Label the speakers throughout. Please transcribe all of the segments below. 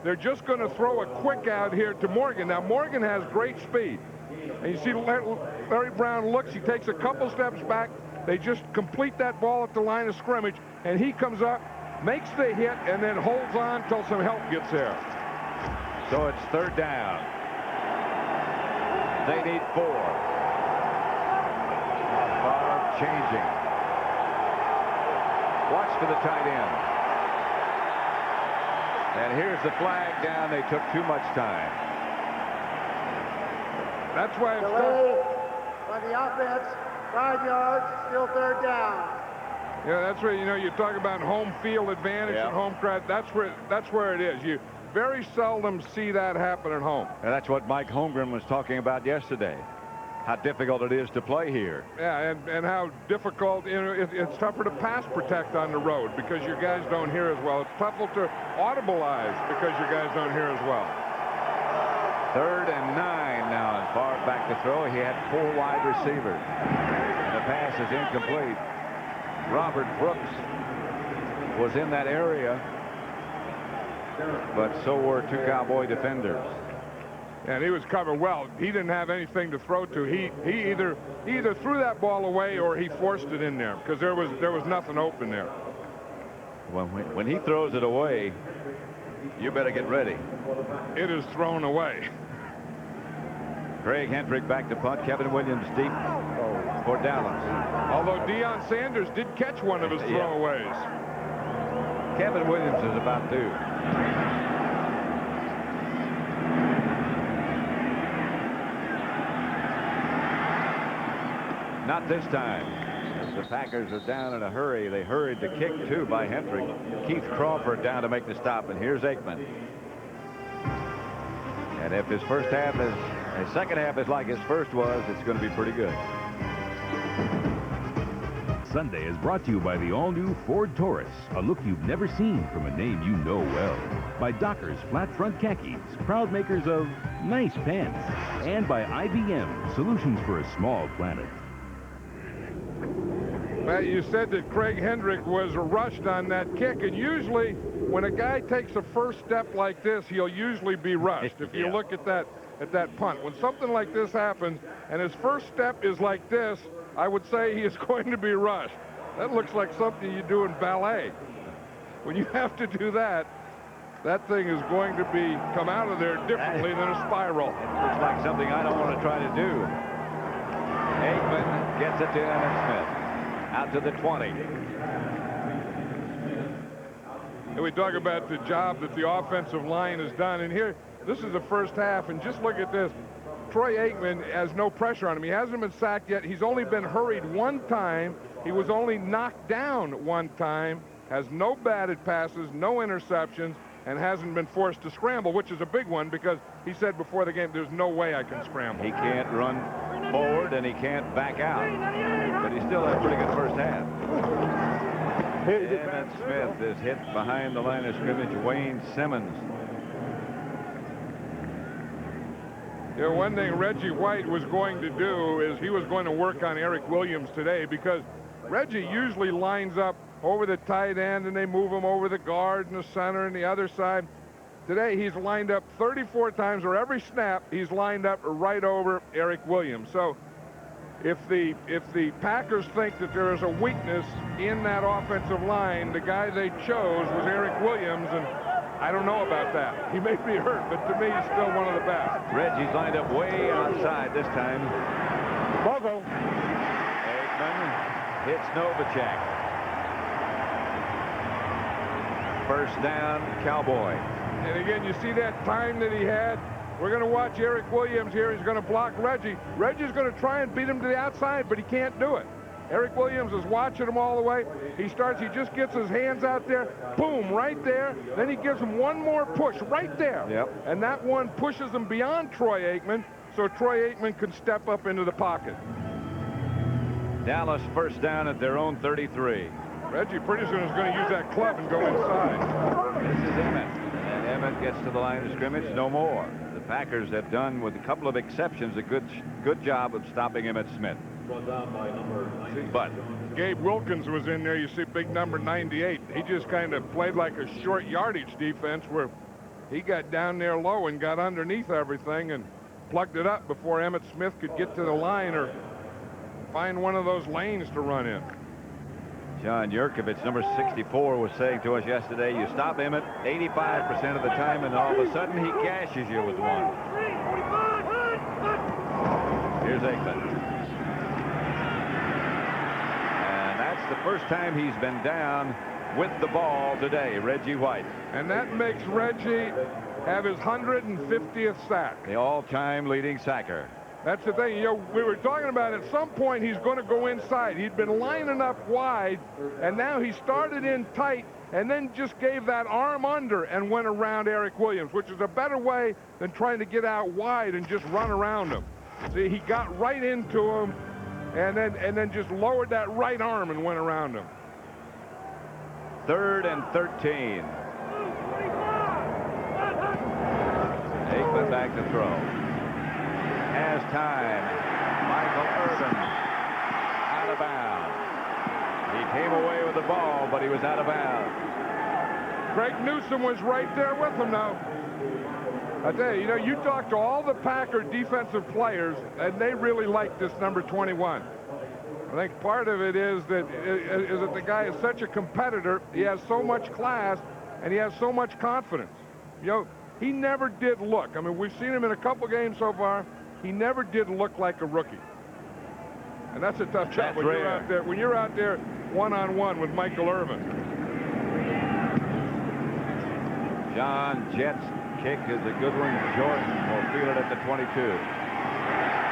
Speaker 1: they're just going to throw a quick out here to Morgan. Now, Morgan has great speed. And you see Larry Brown looks, he takes a couple steps back. They just complete that ball at the line of scrimmage, and he comes up, makes the hit, and then holds on until some help gets there.
Speaker 2: So it's third down. They need 4. Favre changing. Watch for the tight end. And here's the flag down. They took too much time.
Speaker 1: That's why it's
Speaker 3: delay by the offense. 5 yards, still third down.
Speaker 1: Yeah, that's where, you know, you talk about home field advantage and home crowd. That's where it is. You very seldom see that happen at home.
Speaker 2: And that's what Mike Holmgren was talking about yesterday. How difficult it is to play here.
Speaker 1: Yeah, and how difficult, you know, it's tougher to pass protect on the road because your guys don't hear as well. It's tougher to audibilize because your guys don't hear as well.
Speaker 2: 3rd and 9 now, and Favre back to throw. He had 4 wide receivers. And the pass is incomplete. Robert Brooks was in that area, but so were 2 Cowboy defenders.
Speaker 1: And he was covered well. He didn't have anything to throw to. He either threw that ball away or he forced it in there because there was nothing open there.
Speaker 2: When he throws it away, you better get ready.
Speaker 1: It is thrown away.
Speaker 2: Craig Hendrick back to punt. Kevin Williams deep for Dallas.
Speaker 1: Although Deion Sanders did catch one of his throwaways.
Speaker 2: Kevin Williams is about due. Not this time. As the Packers are down in a hurry. They hurried the kick, too, by Hendrick. Keith Crawford down to make the stop, and here's Aikman. And if his second half is like his first was, it's going to be pretty good.
Speaker 4: Sunday is brought to you by the all-new Ford Taurus, a look you've never seen from a name you know well. By Dockers Flat Front Khakis, proud makers of nice pants. And by IBM, solutions for a small planet.
Speaker 1: Matt, you said that Craig Hendrick was rushed on that kick, and usually when a guy takes a first step like this, he'll usually be rushed. If you look at that punt, when something like this happens and his first step is like this, I would say he is going to be rushed. That looks like something you do in ballet. When you have to do that, that thing is going to come out of there differently than a spiral.
Speaker 2: It looks like something I don't want to try to do. Aikman gets it to Emmitt Smith. Out to the 20.
Speaker 1: And we talk about the job that the offensive line has done. And here, this is the first half, and just look at this. Troy Aikman has no pressure on him. He hasn't been sacked yet. He's only been hurried 1 time. He was only knocked down 1 time. Has no batted passes, no interceptions, and hasn't been forced to scramble, which is a big one because he said before the game, there's no way I can scramble.
Speaker 2: He can't run forward and he can't back out, but he still had a pretty good first half. Emmitt Smith is hit behind the line of scrimmage. Wayne Simmons.
Speaker 1: You know, one thing Reggie White was going to do is he was going to work on Eric Williams today because Reggie usually lines up over the tight end and they move him over the guard and the center and the other side. Today he's lined up 34 times, or every snap he's lined up right over Eric Williams. So if the Packers think that there is a weakness in that offensive line, the guy they chose was Eric Williams, and I don't know about that. He may be hurt, but to me he's still one of the best.
Speaker 2: Reggie's lined up way outside this time.
Speaker 3: Bogo.
Speaker 2: Aikman hits Novacek. First down, Cowboy.
Speaker 1: And again, you see that time that he had. We're going to watch Eric Williams here. He's going to block Reggie. Reggie's going to try and beat him to the outside, but he can't do it. Eric Williams is watching him all the way. He just gets his hands out there. Boom, right there. Then he gives him one more push right there.
Speaker 2: Yep.
Speaker 1: And that one pushes him beyond Troy Aikman, so Troy Aikman can step up into the pocket.
Speaker 2: Dallas first down at their own 33.
Speaker 1: Reggie pretty soon is going to use that club and go inside.
Speaker 2: This is Emmitt. And Emmitt gets to the line of scrimmage. No more. The Packers have done, with a couple of exceptions, a good job of stopping Emmitt Smith. But
Speaker 1: Gabe Wilkins was in there. You see big number 98. He just kind of played like a short yardage defense where he got down there low and got underneath everything and plugged it up before Emmitt Smith could get to the line or find one of those lanes to run in.
Speaker 2: John Yurkovich, number 64, was saying to us yesterday, you stop Emmitt 85% of the time, and all of a sudden he gashes you with one. Here's Aikman. And that's the first time he's been down with the ball today, Reggie White.
Speaker 1: And that makes Reggie have his 150th sack.
Speaker 2: The all-time leading sacker.
Speaker 1: That's the thing. You know, we were talking about at some point he's going to go inside. He'd been lining up wide, and now he started in tight and then just gave that arm under and went around Eric Williams, which is a better way than trying to get out wide and just run around him. See, he got right into him and then just lowered that right arm and went around him.
Speaker 2: 3rd and 13. Aikman back to throw. Has time. Michael Irvin out of bounds. He came away with the ball, but he was out of bounds.
Speaker 1: Greg Newsome was right there with him now. I tell you, you talk to all the Packer defensive players, and they really like this number 21. I think part of it is that the guy is such a competitor. He has so much class, and he has so much confidence. You know, he never did look. I mean, we've seen him in a couple games so far. He never did look like a rookie. And that's a tough job when you're out there. When you're out there one-on-one with Michael Irvin.
Speaker 2: John Jett's kick is a good one. Jordan will field it at the 22.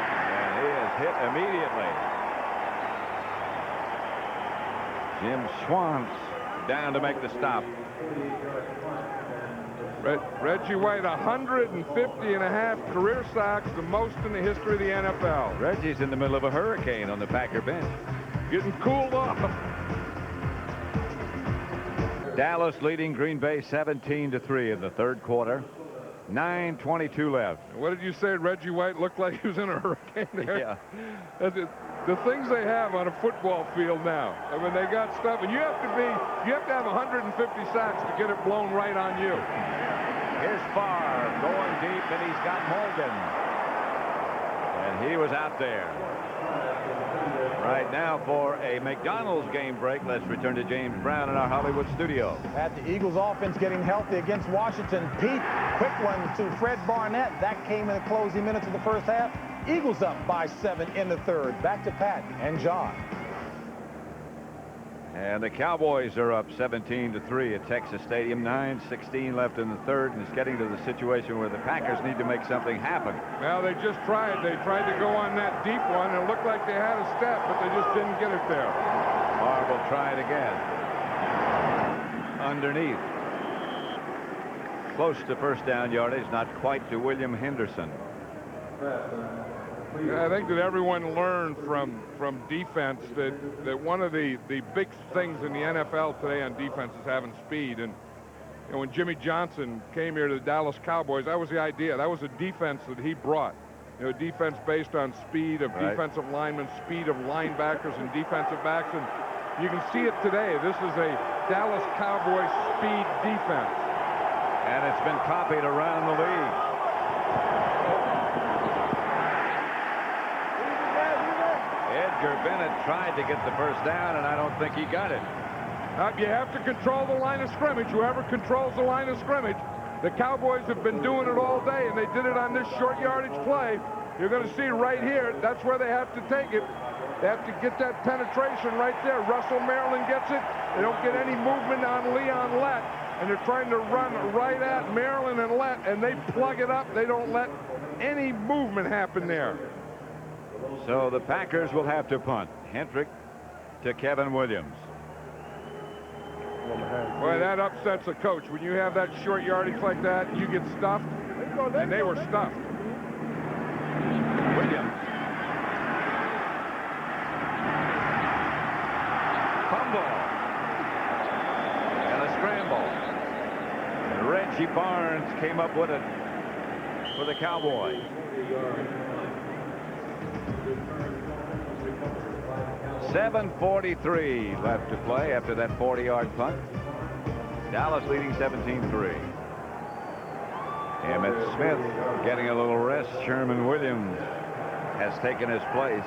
Speaker 2: And he is hit immediately. Jim Schwantz down to make the stop.
Speaker 1: Reggie White, 150.5 career sacks, the most in the history of the NFL.
Speaker 2: Reggie's in the middle of a hurricane on the Packer bench.
Speaker 1: Getting cooled off.
Speaker 2: Dallas leading Green Bay 17-3 in the 3rd quarter. 9:22 left.
Speaker 1: What did you say? Reggie White looked like he was in a hurricane there?
Speaker 2: Yeah.
Speaker 1: The things they have on a football field now. I mean, they got stuff, and you have to have 150 sacks to get it blown right on you.
Speaker 2: Here's Favre going deep, and he's got Morgan. And he was out there. Right now for a McDonald's game break, let's return to James Brown in our Hollywood studio.
Speaker 5: At the Eagles offense getting healthy against Washington. Pete, quick one to Fred Barnett. That came in the closing minutes of the first half. Eagles up by 7 in the 3rd. Back to Pat and John.
Speaker 2: And the Cowboys are up 17-3 at Texas Stadium. 9:16 left in the 3rd, and it's getting to the situation where the Packers need to make something happen.
Speaker 1: Well, they just tried. They tried to go on that deep one, and it looked like they had a step, but they just didn't get it there.
Speaker 2: Favre will try it again. Underneath. Close to first down yardage, not quite to William Henderson.
Speaker 1: I think that everyone learned from defense that one of the big things in the NFL today on defense is having speed. And when Jimmy Johnson came here to the Dallas Cowboys, that was the idea. That was a defense that he brought. A defense based on speed of defensive linemen, speed of linebackers and defensive backs. And you can see it today. This is a Dallas Cowboys speed defense.
Speaker 2: And it's been copied around the league. Edgar Bennett tried to get the first down, and I don't think he got it.
Speaker 1: You have to control the line of scrimmage. Whoever controls the line of scrimmage. The Cowboys have been doing it all day, and they did it on this short yardage play. You're going to see right here, that's where they have to take it. They have to get that penetration right there. Russell Maryland gets it. They don't get any movement on Leon Lett, and they're trying to run right at Maryland and Lett, and they plug it up. They don't let any movement happen there.
Speaker 2: So the Packers will have to punt. Hendrick to Kevin Williams.
Speaker 1: Boy, that upsets a coach. When you have that short yardage like that, you get stuffed, and they were stuffed.
Speaker 2: Williams. Fumble. And a scramble. And Reggie Barnes came up with it for the Cowboys. 7:43 left to play after that 40-yard punt. Dallas leading 17-3. Emmett Smith getting a little rest. Sherman Williams has taken his place.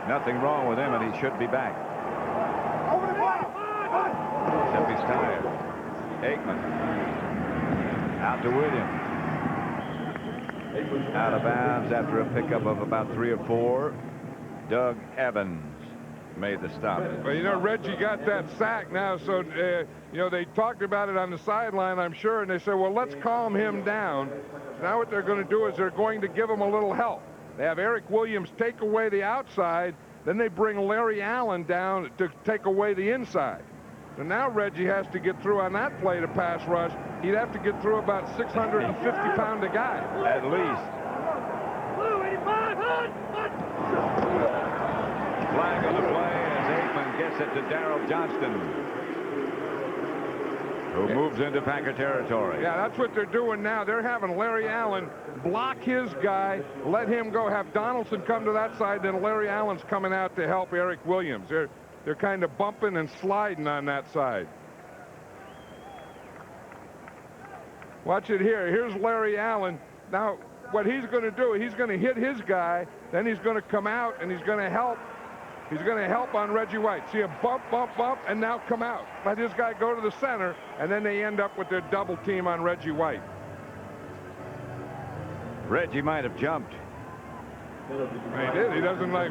Speaker 2: Nothing wrong with him, and he should be back. Except he's tired. Aikman. Out to Williams. Out of bounds after a pickup of about 3 or 4. Doug Evans made the stop.
Speaker 1: Well, you know, Reggie got that sack now, so, you know, they talked about it on the sideline, I'm sure, and they said, well, let's calm him down. So now what they're going to do is they're going to give him a little help. They have Eric Williams take away the outside, then they bring Larry Allen down to take away the inside. So now Reggie has to get through on that play to pass rush. He'd have to get through about 650-pound a guy.
Speaker 2: At least. Flag on the play as Aikman gets it to Darrell Johnston, who moves into Packer territory.
Speaker 1: Yeah, that's what they're doing now. They're having Larry Allen block his guy, let him go, have Donaldson come to that side, then Larry Allen's coming out to help Eric Williams. They're kind of bumping and sliding on that side. Watch it here. Here's Larry Allen. Now, what he's going to do, he's going to hit his guy, then he's going to come out and he's going to help. He's going to help on Reggie White. See him bump, bump, bump, and now come out. Let his guy go to the center, and then they end up with their double team on Reggie White.
Speaker 2: Reggie might have jumped.
Speaker 1: He did. He doesn't like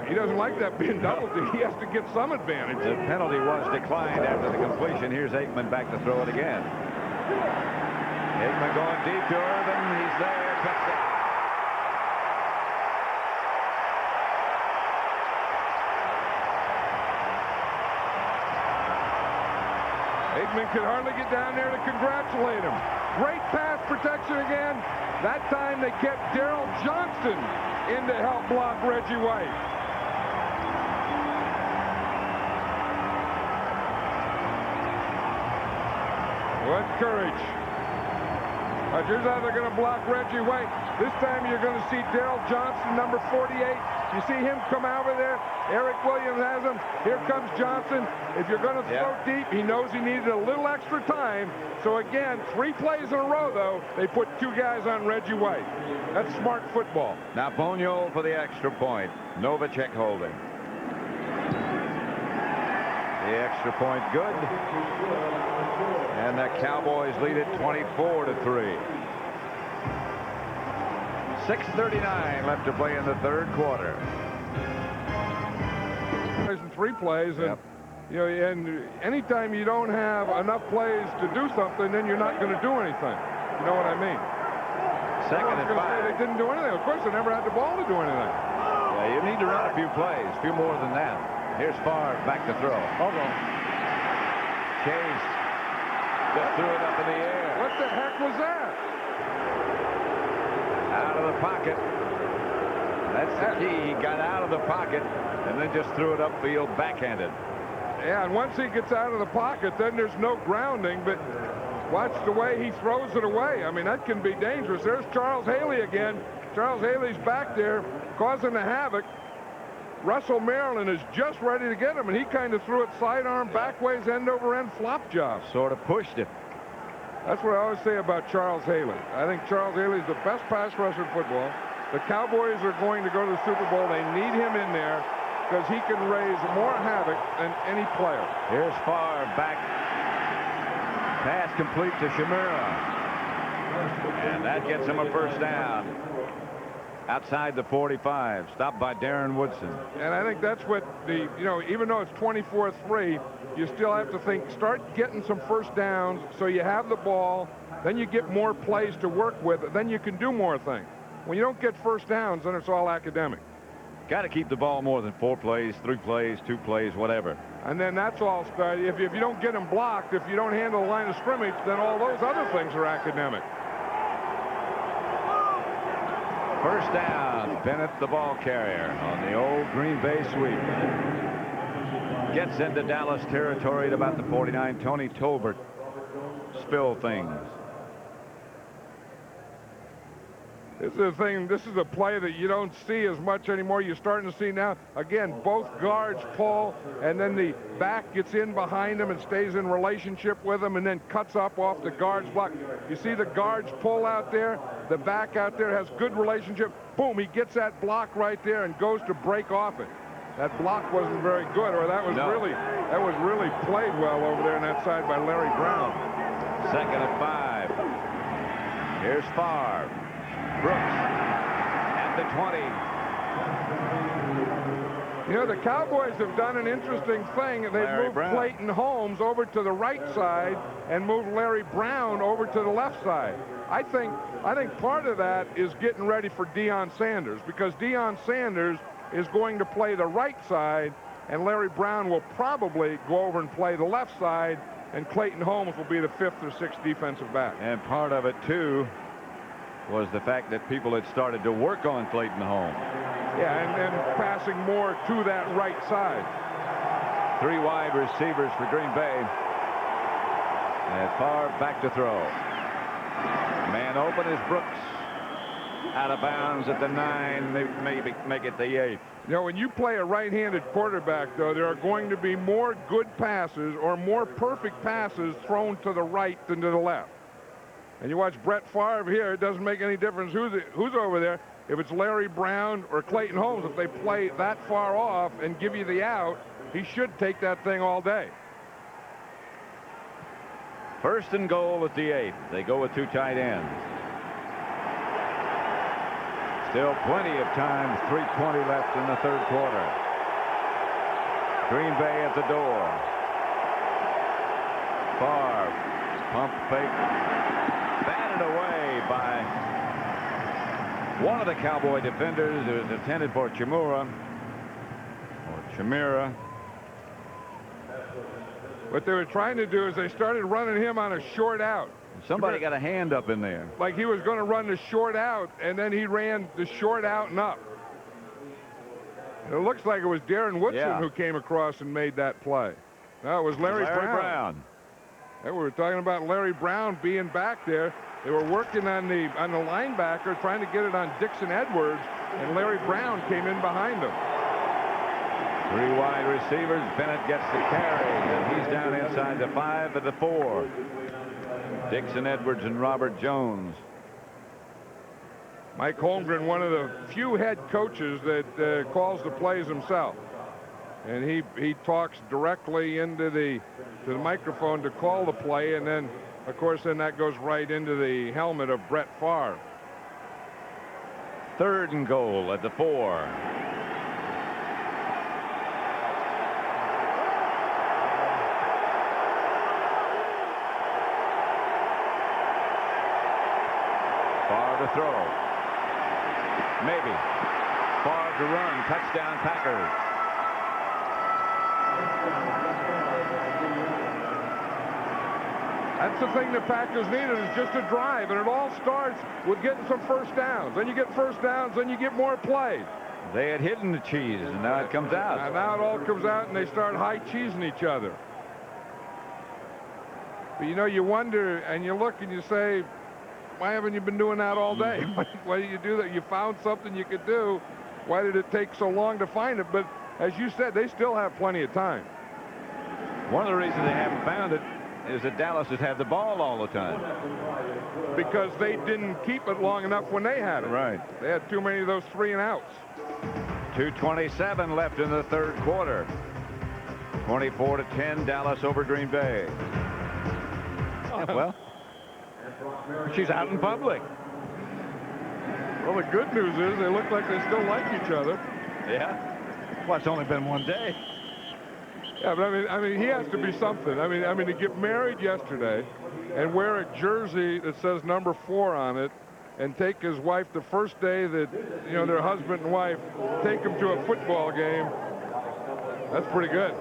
Speaker 1: he doesn't like that being double team. He has to get some advantage.
Speaker 2: The penalty was declined after the completion. Here's Aikman back to throw it again. Aikman going deep to Irvin. He's there. Touchdown.
Speaker 1: Aikman could hardly get down there to congratulate him. Great pass protection again. That time they kept Darrell Johnston in to help block Reggie White. What courage. Here's how they're going to block Reggie White. This time you're going to see Darrell Johnston, number 48. You see him come over there. Eric Williams has him. Here comes Johnson. If you're going to throw deep, he knows he needed a little extra time. So again, 3 plays in a row, though, they put 2 guys on Reggie White. That's smart football.
Speaker 2: Now Bonio for the extra point. Novacek holding. The extra point good. And the Cowboys lead it 24-3. 6:39 left to play in the 3rd quarter.
Speaker 1: There's 3 plays, and you know, and anytime you don't have enough plays to do something, then you're not going to do anything. You know what I mean?
Speaker 2: 2nd and 5.
Speaker 1: They didn't do anything. Of course, they never had the ball to do anything.
Speaker 2: Yeah, you need to run a few plays, a few more than that. Here's Favre back to throw. Chase just threw it up in the air.
Speaker 1: What the heck was that?
Speaker 2: Out of the pocket. That's the key. He got out of the pocket and then just threw it upfield backhanded.
Speaker 1: Yeah, and once he gets out of the pocket, then there's no grounding, but watch the way he throws it away. I mean, that can be dangerous. There's Charles Haley again. Charles Haley's back there causing the havoc. Russell Maryland is just ready to get him, and he kind of threw it sidearm, backways, end over end flop job.
Speaker 2: Sort of pushed it.
Speaker 1: That's what I always say about Charles Haley. I think Charles Haley is the best pass rusher in football. The Cowboys are going to go to the Super Bowl. They need him in there because he can raise more havoc than any player.
Speaker 2: Here's Favre back. Pass complete to Shamura. And that gets him a first down. Outside the 45, stopped by Darren Woodson.
Speaker 1: And I think that's what the, you know, even though it's 24-3, you still have to think, start getting some first downs so you have the ball, then you get more plays to work with, then you can do more things. When you don't get first downs, then it's all academic.
Speaker 2: Got to keep the ball more than 4 plays, 3 plays, 2 plays, whatever.
Speaker 1: And then that's all started. If you don't get them blocked, if you don't handle the line of scrimmage, then all those other things are academic.
Speaker 2: First down, Bennett the ball carrier on the old Green Bay sweep. Gets into Dallas territory at about the 49. Tony Tolbert spill things.
Speaker 1: This is the thing. This is a play that you don't see as much anymore. You're starting to see now. Again, both guards pull, and then the back gets in behind them and stays in relationship with them, and then cuts up off the guard's block. You see the guards pull out there. The back out there has good relationship. Boom, he gets that block right there and goes to break off it. That block wasn't very good, or that was really played well over there on that side by Larry Brown.
Speaker 2: 2nd and 5. Here's Favre. Brooks at the 20.
Speaker 1: You know, the Cowboys have done an interesting thing. They've moved Clayton Holmes over to the right side and moved Larry Brown over to the left side. I think part of that is getting ready for Deion Sanders, because Deion Sanders is going to play the right side, and Larry Brown will probably go over and play the left side, and Clayton Holmes will be the 5th or 6th defensive back.
Speaker 2: And part of it, too, was the fact that people had started to work on Clayton Holmes.
Speaker 1: Yeah, and passing more to that right side.
Speaker 2: 3 wide receivers for Green Bay. And Favre back to throw. Man open is Brooks. Out of bounds at the 9. They maybe make it the 8.
Speaker 1: You know, when you play a right-handed quarterback, though, there are going to be more good passes or more perfect passes thrown to the right than to the left. And you watch Brett Favre here, it doesn't make any difference who's over there. If it's Larry Brown or Clayton Holmes, if they play that far off and give you the out, he should take that thing all day.
Speaker 2: 1st and goal at the 8. They go with 2 tight ends. Still plenty of time. 3:20 left in the 3rd quarter. Green Bay at the door. Favre, pump fake. Batted away by one of the Cowboy defenders. It was intended for Chimura.
Speaker 1: What they were trying to do is they started running him on a short out.
Speaker 2: Somebody got a hand up in there.
Speaker 1: Like he was going to run the short out, and then he ran the short out and up. And it looks like it was Darren Woodson who came across and made that play. No, it was Larry Brown. And we were talking about Larry Brown being back there. They were working on the linebacker, trying to get it on Dixon Edwards, and Larry Brown came in behind him.
Speaker 2: 3 wide receivers. Bennett gets the carry, and he's down inside the 5 at the 4. Dixon Edwards and Robert Jones.
Speaker 1: Mike Holmgren, one of the few head coaches that calls the plays himself. And he talks directly into the microphone to call the play, and then, of course, then that goes right into the helmet of Brett Favre.
Speaker 2: 3rd and goal at the 4. Favre to throw. Maybe. Favre to run. Touchdown Packers.
Speaker 1: That's the thing the Packers needed, is just a drive, and it all starts with getting some first downs. Then you get first downs, then you get more plays.
Speaker 2: They had hidden the cheese, and now it comes out.
Speaker 1: And now it all comes out, and they start high cheesing each other. But, you know, you wonder, and you look and you say, why haven't you been doing that all day? Why did you do that? You found something you could do. Why did it take so long to find it? But as you said, they still have plenty of time.
Speaker 2: One of the reasons they haven't found it is that Dallas has had the ball all the time.
Speaker 1: Because they didn't keep it long enough when they had it.
Speaker 2: Right.
Speaker 1: They had too many of those 3 and outs.
Speaker 2: 2:27 left in the 3rd quarter. 24-10, Dallas over Green Bay. Well, she's out in public.
Speaker 1: Well, the good news is they look like they still like each other.
Speaker 2: Yeah. Well, it's only been one day.
Speaker 1: Yeah, but I mean, he has to be something. I mean, to get married yesterday and wear a jersey that says number 4 on it, and take his wife the first day that, you know, they're husband and wife, take them to a football game. That's pretty good.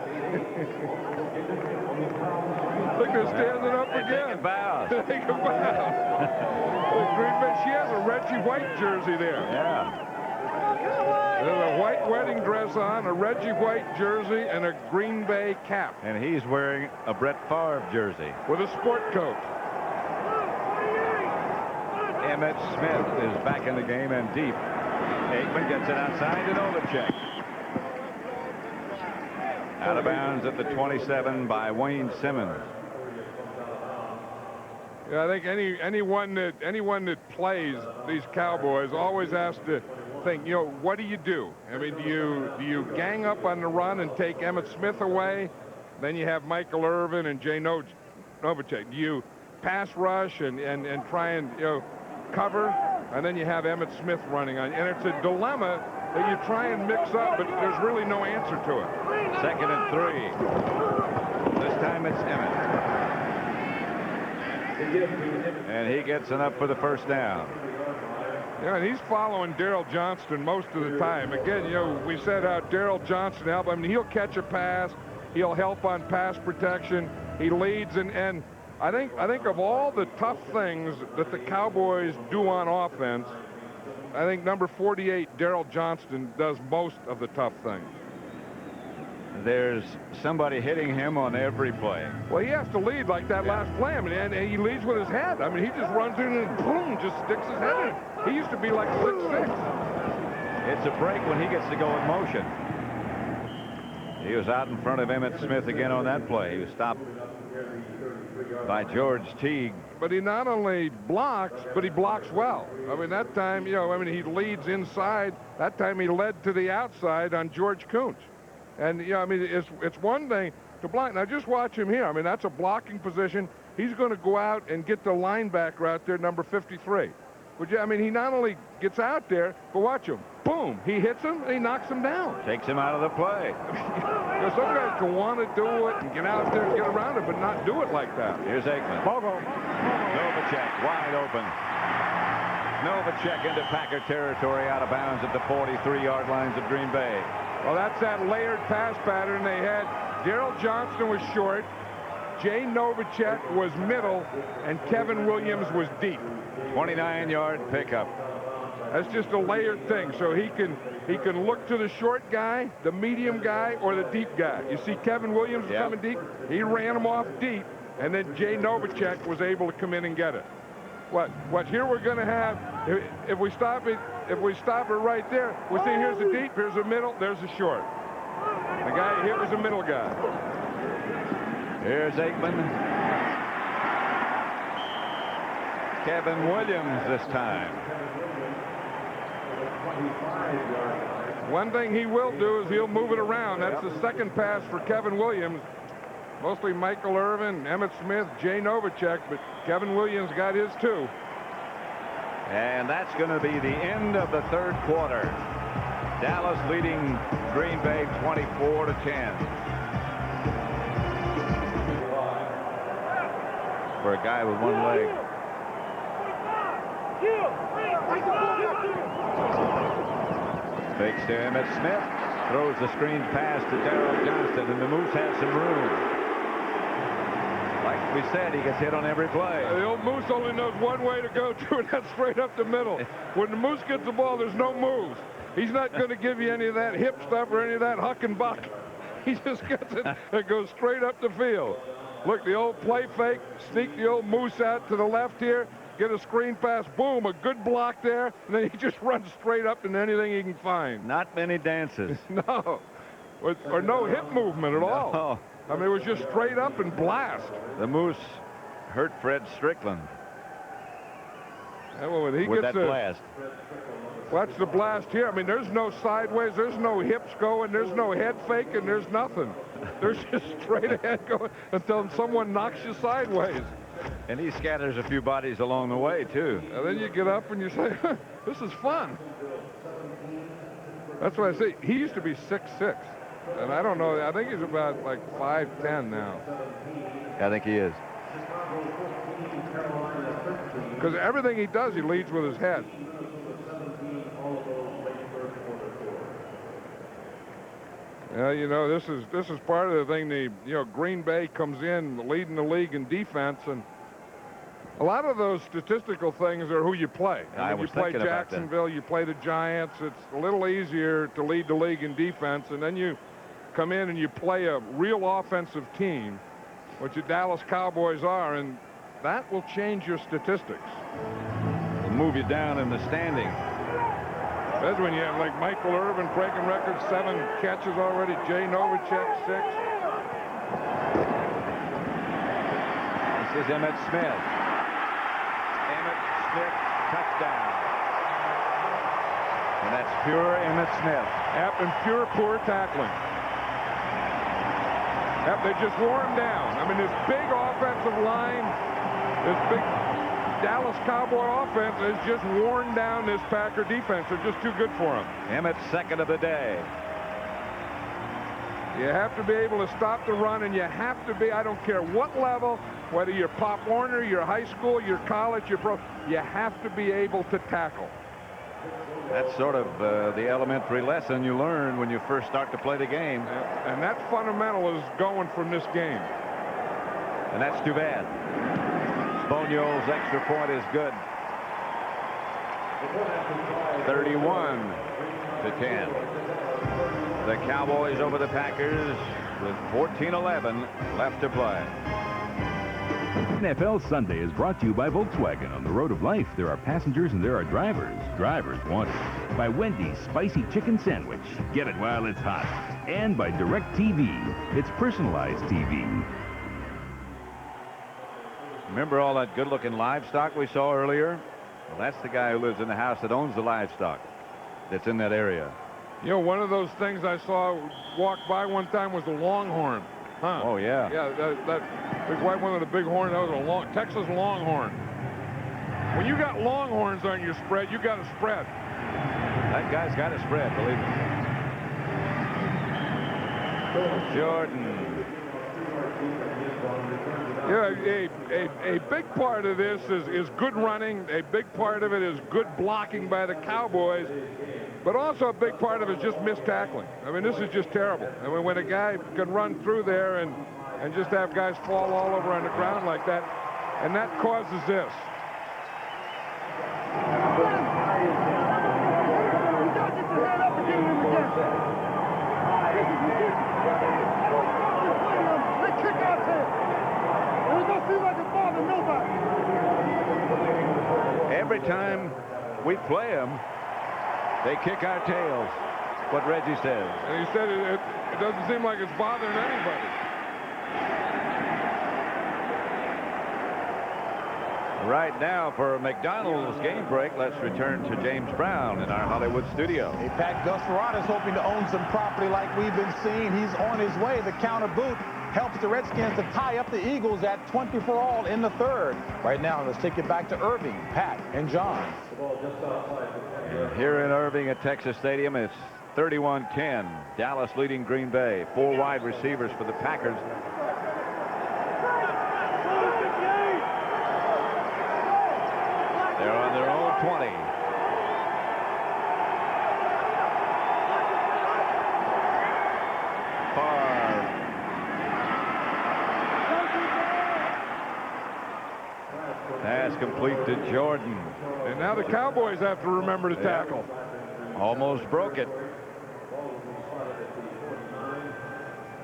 Speaker 1: Look, they're standing up again.
Speaker 2: Taking bows.
Speaker 1: Taking bows. Green Bay, she has a Reggie White jersey there.
Speaker 2: Yeah.
Speaker 1: There's a white wedding dress on, a Reggie White jersey, and a Green Bay cap.
Speaker 2: And he's wearing a Brett Favre jersey.
Speaker 1: With a sport coat.
Speaker 2: Emmitt Smith is back in the game and deep. Aikman gets it outside to Novacek. Out of bounds at the 27 by Wayne Simmons.
Speaker 1: Yeah, I think anyone that plays these Cowboys always has to think, you know, what do you do? I mean, do you gang up on the run and take Emmitt Smith away? Then you have Michael Irvin and Jay Novacek. Do you pass rush and try and, you know, cover? And then you have Emmitt Smith running on. And it's a dilemma that you try and mix up, but there's really no answer to it.
Speaker 2: 2nd and 3. This time it's Emmitt. And he gets it up for the first down.
Speaker 1: Yeah, and he's following Daryl Johnston most of the time. Again, you know, we said how Daryl Johnston help. I mean, he'll catch a pass. He'll help on pass protection. He leads, and I think of all the tough things that the Cowboys do on offense, I think number 48, Daryl Johnston, does most of the tough things.
Speaker 2: There's somebody hitting him on every play.
Speaker 1: Well, he has to lead like that last play. I mean, and he leads with his head. I mean, he just runs in and boom, just sticks his head in. He used to be like 6'6".
Speaker 2: It's a break when he gets to go in motion. He was out in front of Emmitt Smith again on that play. He was stopped by George Teague.
Speaker 1: But he not only blocks, but he blocks well. I mean, that time, you know, I mean, he leads inside. That time he led to the outside on George Kuntz. And, you know, I mean, it's one thing to block. Now, just watch him here. I mean, that's a blocking position. He's going to go out and get the linebacker out there, number 53. Would you? I mean, he not only gets out there, but watch him. Boom. He hits him, and he knocks him down.
Speaker 2: Takes him out of the play.
Speaker 1: You know, some guys can want to do it and get out there and get around it, but not do it like that.
Speaker 2: Here's Aikman. Novacek wide open. Novacek into Packer territory, out of bounds at the 43-yard lines of Green Bay.
Speaker 1: Well, that's that layered pass pattern they had. Daryl Johnston was short, Jay Novacek was middle, and Kevin Williams was deep.
Speaker 2: 29-yard pickup.
Speaker 1: That's just a layered thing. So he can look to the short guy, the medium guy, or the deep guy. You see Kevin Williams coming deep. He ran him off deep, and then Jay Novacek was able to come in and get it. What here we're going to have, if we stop it right there, we see here's the deep, here's the middle, there's the short. The guy here was the middle guy.
Speaker 2: Here's Aikman. Kevin Williams this time.
Speaker 1: One thing he will do is he'll move it around. That's the second pass for Kevin Williams. Mostly Michael Irvin, Emmitt Smith, Jay Novacek, but Kevin Williams got his too.
Speaker 2: And that's going to be the end of the third quarter. Dallas leading Green Bay 24-10. For a guy with one leg. Fakes to Emmitt Smith. Throws the screen pass to Daryl Johnston, and the Moose has some room. Like we said, he gets hit on every play.
Speaker 1: The old Moose only knows one way to go to, and that's straight up the middle. When the Moose gets the ball, there's no moves. He's not going to give you any of that hip stuff or any of that huck and buck. He just gets it and goes straight up the field. Look, the old play fake, sneak the old Moose out to the left here, get a screen pass, boom, a good block there, and then he just runs straight up into anything he can find.
Speaker 2: Not many dances.
Speaker 1: No, or no hip movement at all.
Speaker 2: No.
Speaker 1: I mean, it was just straight up and blast.
Speaker 2: The Moose hurt Fred Strickland.
Speaker 1: Yeah, well, when he
Speaker 2: with
Speaker 1: gets
Speaker 2: that blast.
Speaker 1: Watch the blast here. I mean, there's no sideways, there's no hips going, there's no head fake, and there's nothing. There's just straight ahead going until someone knocks you sideways.
Speaker 2: And he scatters a few bodies along the way, too.
Speaker 1: And then you get up and you say, this is fun. That's what I say. He used to be 6'6". And I don't know. I think he's about like 5'10" now.
Speaker 2: I think he is.
Speaker 1: Because everything he does, he leads with his head. Yeah, you know, this is part of the thing. Green Bay comes in leading the league in defense, and a lot of those statistical things are who you play.
Speaker 2: I was
Speaker 1: you play
Speaker 2: thinking about that.
Speaker 1: Jacksonville, you play the Giants. It's a little easier to lead the league in defense, and then you come in and you play a real offensive team, which the Dallas Cowboys are, and that will change your statistics.
Speaker 2: The move you down in the standing.
Speaker 1: That's when you have like Michael Irvin breaking records, 7 catches already. Jay Novacek, 6.
Speaker 2: This is Emmett Smith. Emmett Smith, touchdown. And that's pure Emmett Smith.
Speaker 1: Yep, and pure poor tackling. Yep, they just wore him down. I mean, this big offensive line, this big Dallas Cowboy offense has just worn down this Packer defense. They're just too good for him.
Speaker 2: Emmett's second of the day.
Speaker 1: You have to be able to stop the run, and you have to be, I don't care what level, whether you're Pop Warner, you're high school, you're college, you're pro, you have to be able to tackle.
Speaker 2: That's sort of the elementary lesson you learn when you first start to play the game.
Speaker 1: And that fundamental is going from this game.
Speaker 2: And that's too bad. Sponio's extra point is good. 31-10. The Cowboys over the Packers with 14-11 left to play.
Speaker 4: NFL Sunday is brought to you by Volkswagen. On the road of life, there are passengers and there are drivers. Drivers wanted. By Wendy's Spicy Chicken Sandwich. Get it while it's hot. And by DirecTV. It's personalized TV.
Speaker 2: Remember all that good-looking livestock we saw earlier? Well, that's the guy who lives in the house that owns the livestock that's in that area.
Speaker 1: You know, one of those things I saw walk by one time was a longhorn. Huh.
Speaker 2: Oh, yeah.
Speaker 1: Yeah, that big white one with a big horn, that was a Texas longhorn. When you got longhorns on your spread, you got a spread.
Speaker 2: That guy's got a spread, believe me. Jordan.
Speaker 1: Yeah, a big part of this is good running. A big part of it is good blocking by the Cowboys. But also a big part of it is just missed tackling. I mean, this is just terrible. I mean, when a guy can run through there and just have guys fall all over on the ground like that, and that causes this.
Speaker 2: Every time we play them, they kick our tails, what Reggie says.
Speaker 1: And he said it doesn't seem like it's bothering anybody.
Speaker 2: Right now, for McDonald's game break, let's return to James Brown in our Hollywood studio.
Speaker 5: Hey, Pat, Gus Rod is hoping to own some property like we've been seeing. He's on his way. The counter boot helps the Redskins to tie up the Eagles at 20-for-all in the third. Right now, let's take it back to Irving, Pat, and John.
Speaker 2: Here in Irving at Texas Stadium, it's 31-10. Dallas leading Green Bay. 4 wide receivers for the Packers. They're on their own 20. Favre. Pass complete to Jordan.
Speaker 1: And now the Cowboys have to remember to tackle.
Speaker 2: Almost broke it.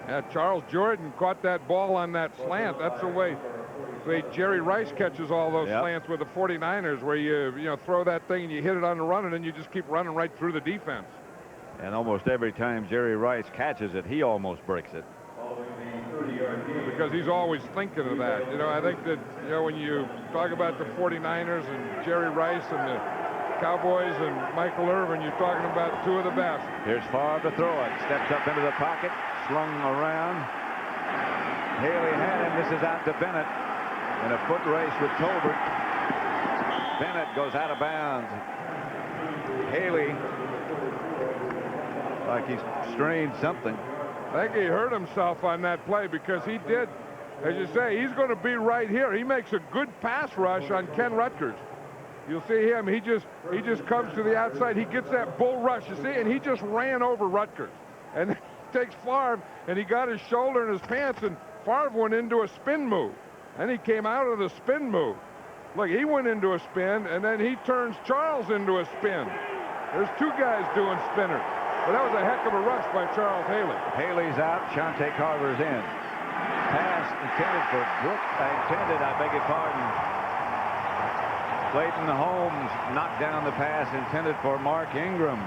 Speaker 1: Yeah, Charles Jordan caught that ball on that slant. That's the way Jerry Rice catches all those slants with the 49ers, where you throw that thing and you hit it on the run, and then you just keep running right through the defense.
Speaker 2: And almost every time Jerry Rice catches it, he almost breaks it.
Speaker 1: Because he's always thinking of that. I think that, when you talk about the 49ers and Jerry Rice and the Cowboys and Michael Irvin, you're talking about 2 of the best.
Speaker 2: Here's Favre to throw it. Steps up into the pocket, slung around. Haley had him. This is out to Bennett in a foot race with Tolbert. Bennett goes out of bounds. Haley, like he's strained something.
Speaker 1: I think he hurt himself on that play, because he did, as you say, he's going to be right here. He makes a good pass rush on Ken Rutgers. You'll see him. He just comes to the outside. He gets that bull rush, you see, and he just ran over Rutgers. And then he takes Favre, and he got his shoulder in his pants, and Favre went into a spin move. And he came out of the spin move. Look, he went into a spin, and then he turns Charles into a spin. There's 2 guys doing spinners. But that was a heck of a rush by Charles Haley.
Speaker 2: Haley's out. Shante Carver's in. Pass intended for Brooks. I beg your pardon. Clayton Holmes knocked down the pass intended for Mark Ingram.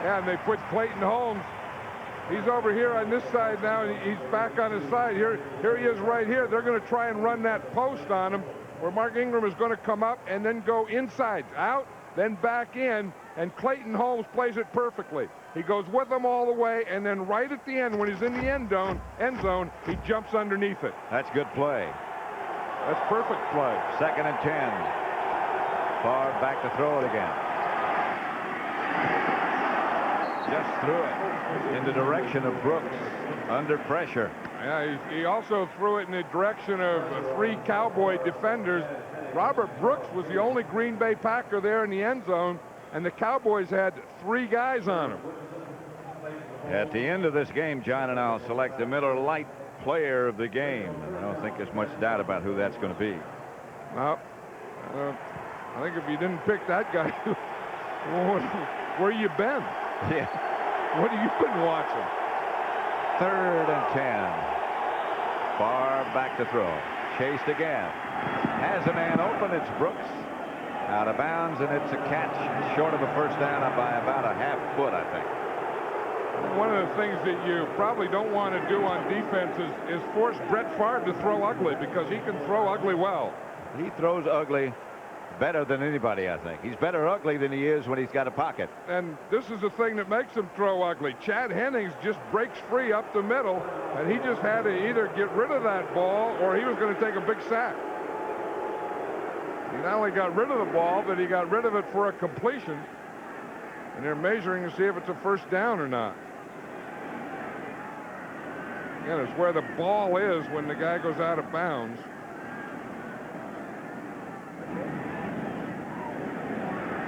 Speaker 1: Yeah, and they put Clayton Holmes. He's over here on this side now, and he's back on his side. Here he is right here. They're going to try and run that post on him, where Mark Ingram is going to come up and then go inside, out, then back in, and Clayton Holmes plays it perfectly. He goes with them all the way, and then right at the end, when he's in the end zone, he jumps underneath it.
Speaker 2: That's good play.
Speaker 1: That's perfect play.
Speaker 2: 2nd and 10. Favre back to throw it again. Just threw it in the direction of Brooks under pressure.
Speaker 1: Yeah, he also threw it in the direction of 3 Cowboy defenders. Robert Brooks was the only Green Bay Packer there in the end zone, and the Cowboys had 3 guys on him.
Speaker 2: At the end of this game, John and I'll select the Miller Lite player of the game. I don't think there's much doubt about who that's going to be.
Speaker 1: Well, I think if you didn't pick that guy, where you been?
Speaker 2: Yeah.
Speaker 1: What have you been watching?
Speaker 2: 3rd and 10. Favre back to throw. Chased again. Has a man open. It's Brooks. Out of bounds, and it's a catch short of a first down by about a half foot, I think.
Speaker 1: One of the things that you probably don't want to do on defense is force Brett Favre to throw ugly, because he can throw ugly well.
Speaker 2: He throws ugly better than anybody, I think. He's better ugly than he is when he's got a pocket.
Speaker 1: And this is the thing that makes him throw ugly. Chad Hennings just breaks free up the middle, and he just had to either get rid of that ball or he was going to take a big sack. He not only got rid of the ball, but he got rid of it for a completion. And they're measuring to see if it's a first down or not. Again, it's where the ball is when the guy goes out of bounds.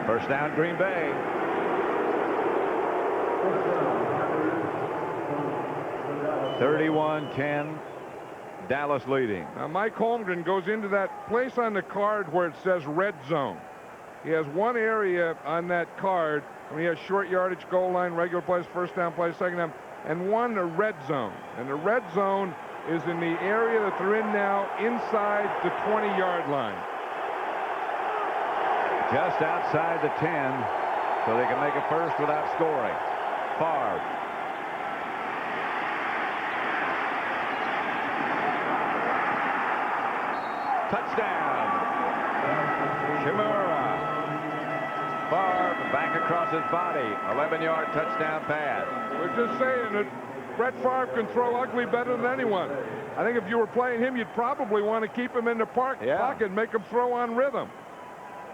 Speaker 2: First down, Green Bay. (31-10). Dallas leading.
Speaker 1: Now, Mike Holmgren goes into that place on the card where it says red zone. He has one area on that card, and he has short yardage, goal line, regular plays, first down plays, second down, and one the red zone. And the red zone is in the area that they're in now, inside the 20-yard line.
Speaker 2: Just outside the 10, so they can make a first without scoring. Favre. Touchdown. Summerall. Favre back across his body. 11-yard touchdown pass.
Speaker 1: We're just saying that Brett Favre can throw ugly better than anyone. I think if you were playing him, you'd probably want to keep him in the pocket and make him throw on rhythm.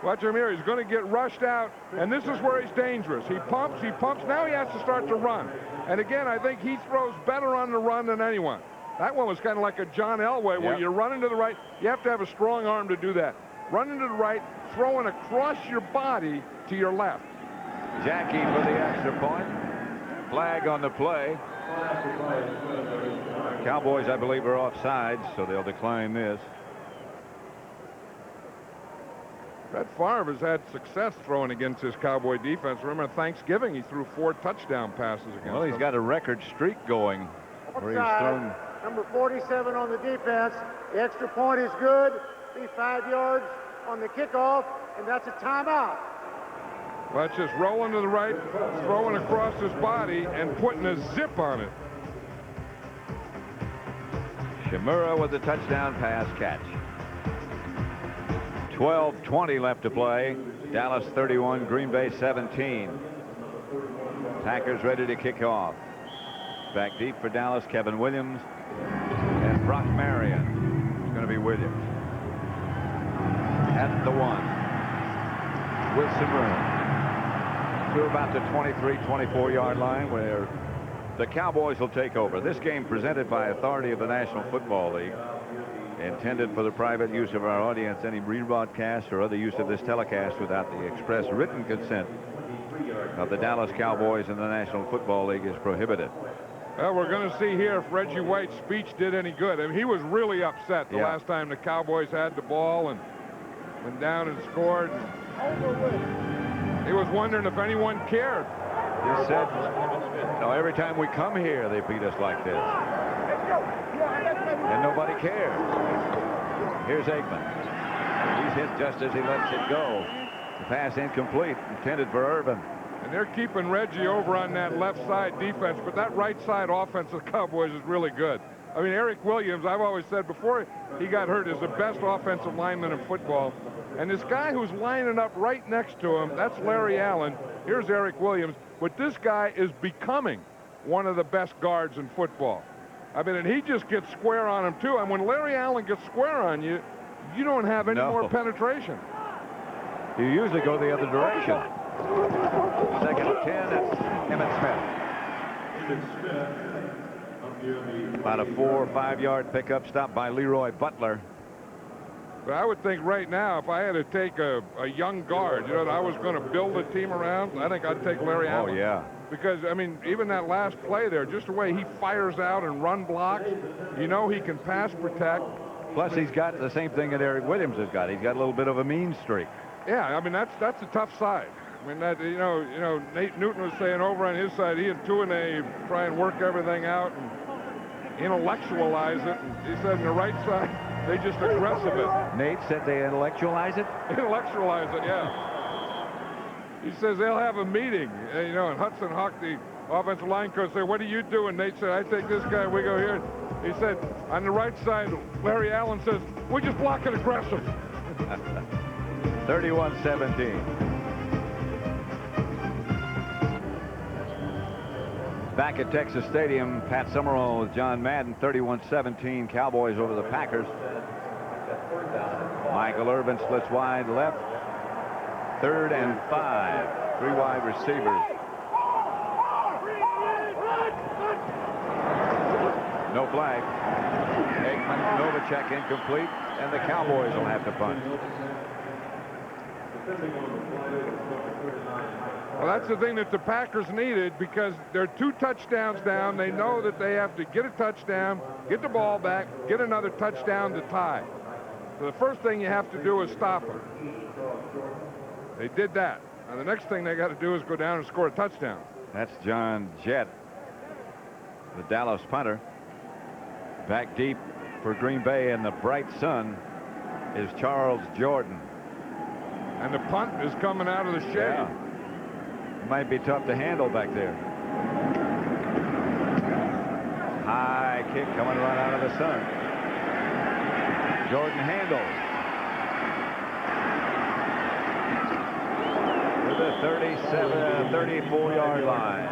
Speaker 1: Watch him here. He's going to get rushed out, and this is where he's dangerous. He pumps. Now he has to start to run. And again, I think he throws better on the run than anyone. That one was kind of like a John Elway, where you're running to the right. You have to have a strong arm to do that. Running to the right, throwing across your body to your left.
Speaker 2: Jackie for the extra point. Flag on the play. Cowboys, I believe, are offside, so they'll decline this.
Speaker 1: Brett Favre has had success throwing against his Cowboy defense. Remember, Thanksgiving, he threw 4 touchdown passes against them.
Speaker 2: Well, he's got a record streak going where he's thrown.
Speaker 3: Number 47 on the defense. The extra point is good. Be 5 yards on the kickoff, and that's a timeout.
Speaker 1: Well, it's just rolling to the right, throwing across his body, and putting a zip on it.
Speaker 2: Summerall with the touchdown pass catch. 12:20 left to play. Dallas 31, Green Bay 17. Packers ready to kick off. Back deep for Dallas, Kevin Williams and Brock Marion. It's going to be Williams at the 1 with some room to about the 23-24 line, where the Cowboys will take over. This game presented by authority of the National Football League, intended for the private use of our audience. Any rebroadcast or other use of this telecast without the express written consent of the Dallas Cowboys and the National Football League is prohibited.
Speaker 1: Well, we're going to see here if Reggie White's speech did any good. I mean, he was really upset the last time the Cowboys had the ball and went down and scored. He was wondering if anyone cared.
Speaker 2: He said, "No, every time we come here, they beat us like this. And nobody cares." Here's Aikman. He's hit just as he lets it go. The pass incomplete, intended for Irvin.
Speaker 1: And they're keeping Reggie over on that left side defense, but that right side offense of the Cowboys is really good. I mean, Eric Williams, I've always said before he got hurt, is the best offensive lineman in football. And this guy who's lining up right next to him, that's Larry Allen. Here's Eric Williams. But this guy is becoming one of the best guards in football. I mean, and he just gets square on him, too. And when Larry Allen gets square on you, you don't have any more penetration.
Speaker 2: You usually go the other direction. Second and 10, that's Emmitt Smith. About a 4 or 5 yard pickup stop by Leroy Butler.
Speaker 1: But I would think right now, if I had to take a young guard, that I was going to build a team around, I think I'd take Larry Allen.
Speaker 2: Oh, yeah.
Speaker 1: Because, I mean, even that last play there, just the way he fires out and run blocks, he can pass protect.
Speaker 2: Plus, he's got the same thing that Eric Williams has got. He's got a little bit of a mean streak.
Speaker 1: Yeah, I mean, that's a tough side. I mean, that, Nate Newton was saying over on his side, he and Tuanay try and work everything out and intellectualize it. And he said on the right side, they just aggressive it.
Speaker 2: Nate said they intellectualize it?
Speaker 1: Intellectualize it, yeah. He says they'll have a meeting, and Hudson Hawk, the offensive line coach, said, what do you do? And Nate said, I take this guy, we go here. He said, on the right side, Larry Allen says, we just block it aggressive.
Speaker 2: 31-17. Back at Texas Stadium, Pat Summerall with John Madden, 31-17, Cowboys over the Packers. Michael Irvin splits wide left. 3rd and 5. 3 wide receivers. No flag. Aikman, Novacek incomplete, and the Cowboys will have to punt.
Speaker 1: Well, that's the thing that the Packers needed, because they're 2 touchdowns down. They know that they have to get a touchdown, get the ball back, get another touchdown to tie. So the first thing you have to do is stop them. They did that. Now the next thing they got to do is go down and score a touchdown.
Speaker 2: That's John Jett, the Dallas punter. Back deep for Green Bay in the bright sun is Charles Jordan.
Speaker 1: And the punt is coming out of the shade.
Speaker 2: Yeah. Might be tough to handle back there. High kick coming right out of the sun. Jordan handles. To the 34-yard line.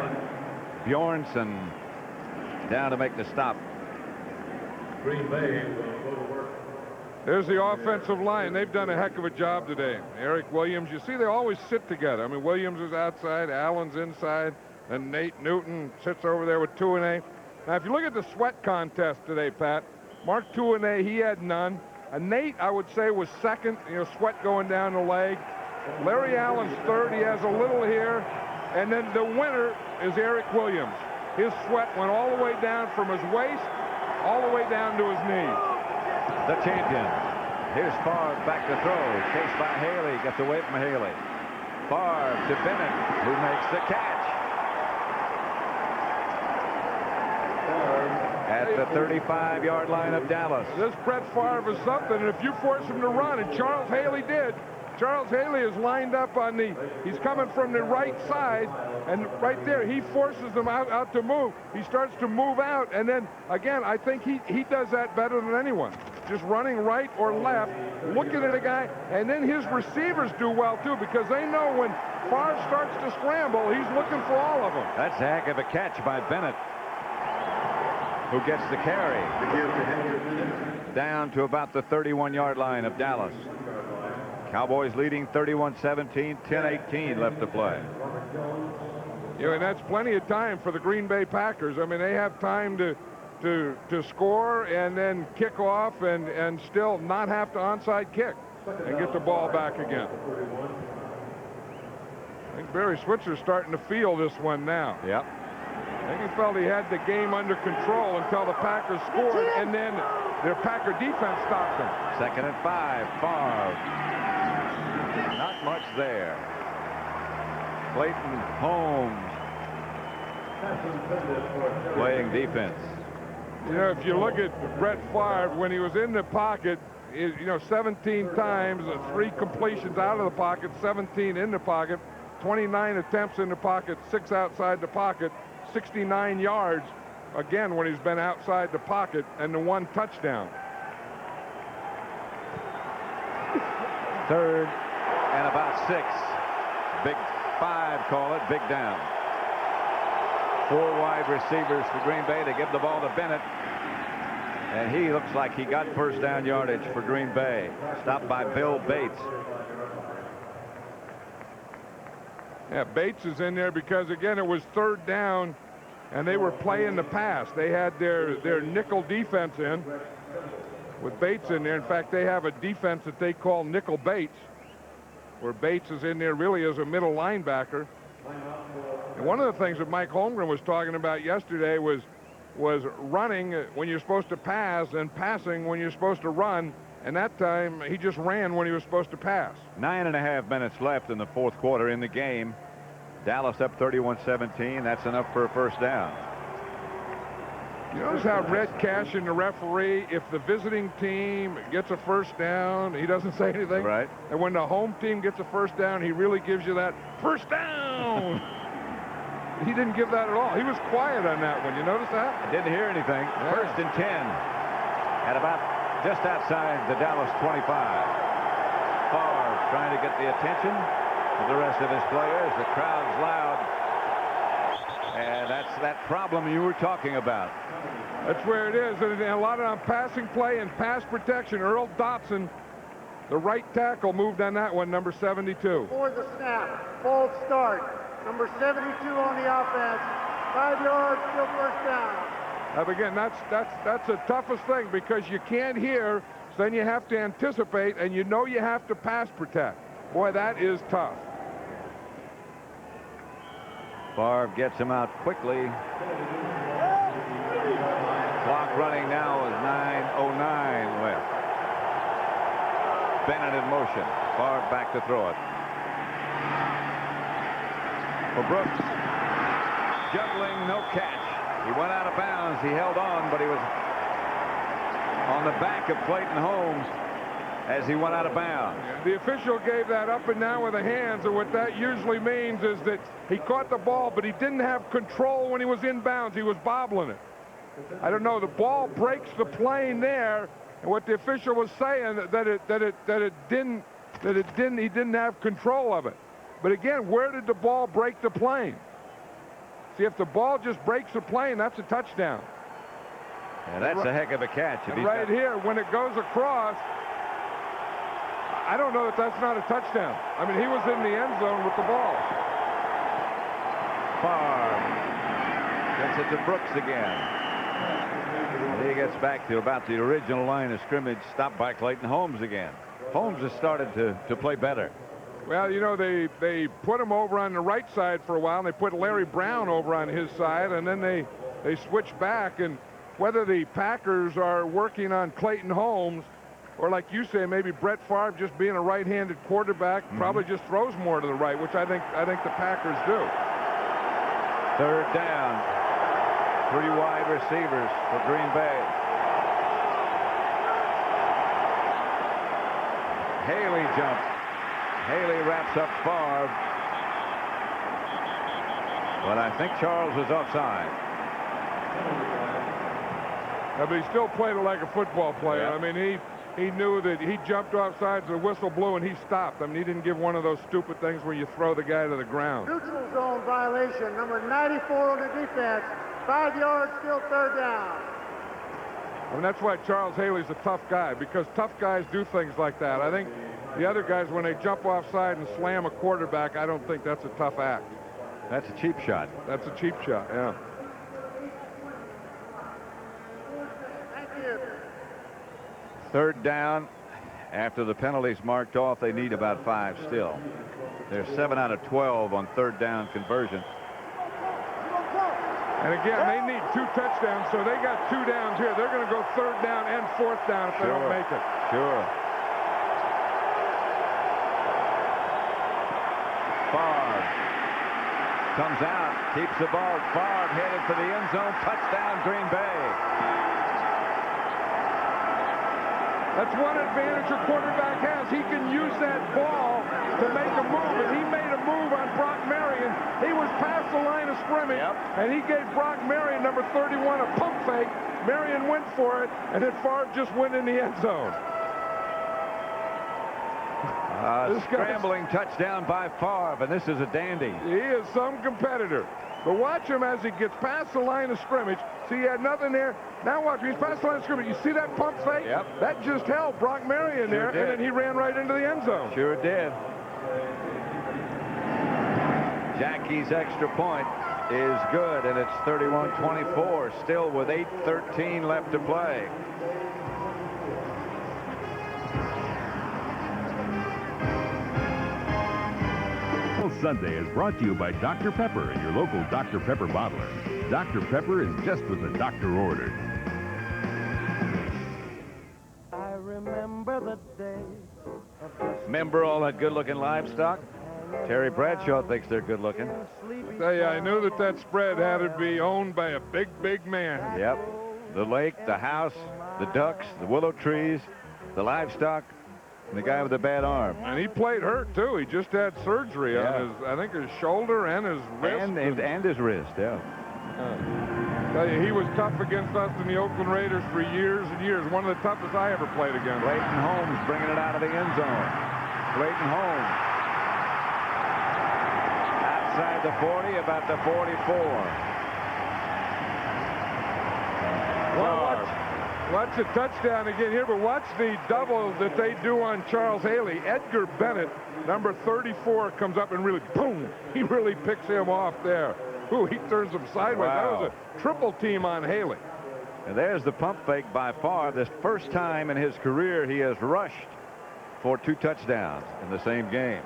Speaker 2: Bjornsson down to make the stop.
Speaker 6: Green Bay.
Speaker 1: There's the offensive line. They've done a heck of a job today. Eric Williams, you see, they always sit together. I mean, Williams is outside, Allen's inside, and Nate Newton sits over there with Tuanay. Now, if you look at the sweat contest today, Pat, Mark Tuanay, he had none. And Nate, I would say, was second, sweat going down the leg. Larry Allen's third. He has a little here. And then the winner is Eric Williams. His sweat went all the way down from his waist all the way down to his knees.
Speaker 2: The champion. Here's Favre back to throw. Chased by Haley. Gets away from Haley. Favre to Bennett, who makes the catch. At the 35-yard line of Dallas.
Speaker 1: This Brett Favre is something, and if you force him to run, and Charles Haley did, Charles Haley is lined up on he's coming from the right side, and right there, he forces him out to move. He starts to move out, and then, again, I think he does that better than anyone. Just running right or left, looking at a guy, and then his receivers do well, too, because they know when Favre starts to scramble, he's looking for all of them.
Speaker 2: That's a heck of a catch by Bennett, who gets the carry. Down to about the 31-yard line of Dallas. Cowboys leading 31-17, 10-18 left to play.
Speaker 1: And that's plenty of time for the Green Bay Packers. I mean, they have time to score and then kick off and still not have to onside kick and get the ball back again. I think Barry Switzer's starting to feel this one now.
Speaker 2: Yep.
Speaker 1: I think he felt he had the game under control until the Packers scored, and then their Packer defense stopped them.
Speaker 2: 2nd and 5, Favre. Not much there. Clayton Holmes playing defense.
Speaker 1: If you look at Brett Favre, when he was in the pocket, you know, 17 times, 3 completions out of the pocket, 17 in the pocket, 29 attempts in the pocket, 6 outside the pocket, 69 yards, again, when he's been outside the pocket, and the 1 touchdown.
Speaker 2: 3rd and about 6. Big 5, call it, big down. 4 wide receivers for Green Bay. They give the ball to Bennett. And he looks like he got first down yardage for Green Bay. Stopped by Bill Bates.
Speaker 1: Yeah, Bates is in there because, again, it was 3rd down, and they were playing the pass. They had their nickel defense in with Bates in there. In fact, they have a defense that they call nickel Bates, where Bates is in there really as a middle linebacker. And one of the things that Mike Holmgren was talking about yesterday was running when you're supposed to pass and passing when you're supposed to run. And that time, he just ran when he was supposed to pass.
Speaker 2: 9.5 minutes left in the 4th quarter in the game. Dallas up 31-17. That's enough for a first down.
Speaker 1: You notice how Red Cashin, the referee, if the visiting team gets a first down, he doesn't say anything.
Speaker 2: Right.
Speaker 1: And when the home team gets a first down, he really gives you that first down. He didn't give that at all. He was quiet on that one. You notice that?
Speaker 2: I didn't hear anything.
Speaker 1: Yeah.
Speaker 2: 1st and 10 at about just outside the Dallas 25. Favre trying to get the attention of the rest of his players. The crowd's loud. And that's that problem you were talking about.
Speaker 1: That's where it is. And a lot of passing play and pass protection. Earl Dotson, the right tackle, moved on that one, number 72.
Speaker 3: For the snap, false start. Number 72 on the offense. 5 yards, still first down.
Speaker 1: Again, that's the toughest thing because you can't hear, so then you have to anticipate, and you know you have to pass protect. Boy, that is tough.
Speaker 2: Favre gets him out quickly. Clock running now is 9:09 left. Bennett in motion. Favre back to throw it. For Brooks, juggling, no catch. He went out of bounds. He held on, but he was on the back of Clayton Holmes as he went out of bounds.
Speaker 1: The official gave that up and down with the hands, and what that usually means is that he caught the ball, but he didn't have control when he was in bounds. He was bobbling it. I don't know. The ball breaks the plane there, and what the official was saying he didn't have control of it. But again, where did the ball break the plane? See, if the ball just breaks the plane, that's a touchdown.
Speaker 2: And that's a heck of a catch.
Speaker 1: Right here, when it goes across, I don't know that that's not a touchdown. I mean, he was in the end zone with the ball.
Speaker 2: Favre gets it to Brooks again. He gets back to about the original line of scrimmage, stopped by Clayton Holmes again. Holmes has started to play better.
Speaker 1: Well, you know, they put him over on the right side for a while, and they put Larry Brown over on his side, and then they switched back. And whether the Packers are working on Clayton Holmes, or like you say, maybe Brett Favre just being a right-handed quarterback, probably just throws more to the right, which I think the Packers do.
Speaker 2: 3rd down. 3 wide receivers for Green Bay. Haley jumps. Haley wraps up Favre. But I think Charles is offside.
Speaker 1: But he still played it like a football player.
Speaker 2: Yeah.
Speaker 1: I mean, he knew that he jumped offsides, the whistle blew, and he stopped. I mean, he didn't give one of those stupid things where you throw the guy to the ground.
Speaker 3: Neutral zone violation. Number 94 on the defense. 5 yards, still 3rd down.
Speaker 1: I mean, that's why Charles Haley's a tough guy, because tough guys do things like that. I think the other guys, when they jump offside and slam a quarterback, I don't think that's a tough act.
Speaker 2: That's a cheap shot.
Speaker 1: That's a cheap shot, yeah.
Speaker 3: Thank you.
Speaker 2: 3rd down. After the penalties marked off, they need about 5 still. They're 7 out of 12 on 3rd down conversion.
Speaker 1: And again, they need 2 touchdowns, so they got 2 downs here. They're going to go 3rd down and 4th down if they don't make it.
Speaker 2: Sure. Favre comes out, keeps the ball. Favre headed for the end zone. Touchdown, Green Bay.
Speaker 1: That's one advantage a quarterback has. He can use that ball to make a move, and he made a move on Brock Marion. He was past the line of scrimmage, and he gave Brock Marion, number 31, a pump fake. Marion went for it, and then Favre just went in the end zone.
Speaker 2: Scrambling touchdown by Favre, and this is a dandy.
Speaker 1: He is some competitor. But watch him as he gets past the line of scrimmage. See, he had nothing there. Now watch him. He's past the line of scrimmage. You see that pump fake?
Speaker 2: Yep.
Speaker 1: That just held Brock Marion there, and then he ran right into the end zone.
Speaker 2: Sure did. Jackie's extra point is good, and it's 31-24, still with 8:13 left to play.
Speaker 4: Sunday is brought to you by Dr. Pepper and your local Dr. Pepper bottler. Dr. Pepper is just what the doctor ordered.
Speaker 7: I remember the day.
Speaker 2: Remember all that good-looking livestock? Terry Bradshaw thinks they're good-looking.
Speaker 1: I tell you, I knew that spread had to be owned by a big, big man.
Speaker 2: Yep. The lake, the house, the ducks, the willow trees, the livestock, and the guy with the bad arm.
Speaker 1: And he played hurt, too. He just had surgery on his, I think, his shoulder and his wrist.
Speaker 2: And his wrist, yeah.
Speaker 1: Tell you, he was tough against us in the Oakland Raiders for years and years. One of the toughest I ever played against.
Speaker 2: Clayton Holmes bringing it out of the end zone. Clayton Holmes. Outside the 40, about the 44.
Speaker 1: Watch the touchdown again here, but watch the double that they do on Charles Haley. Edgar Bennett, number 34, comes up and really, boom, he really picks him off there. Ooh, he turns him sideways. Wow. That was a triple team on Haley.
Speaker 2: And there's the pump fake by Favre. This first time in his career he has rushed for 2 touchdowns in the same game.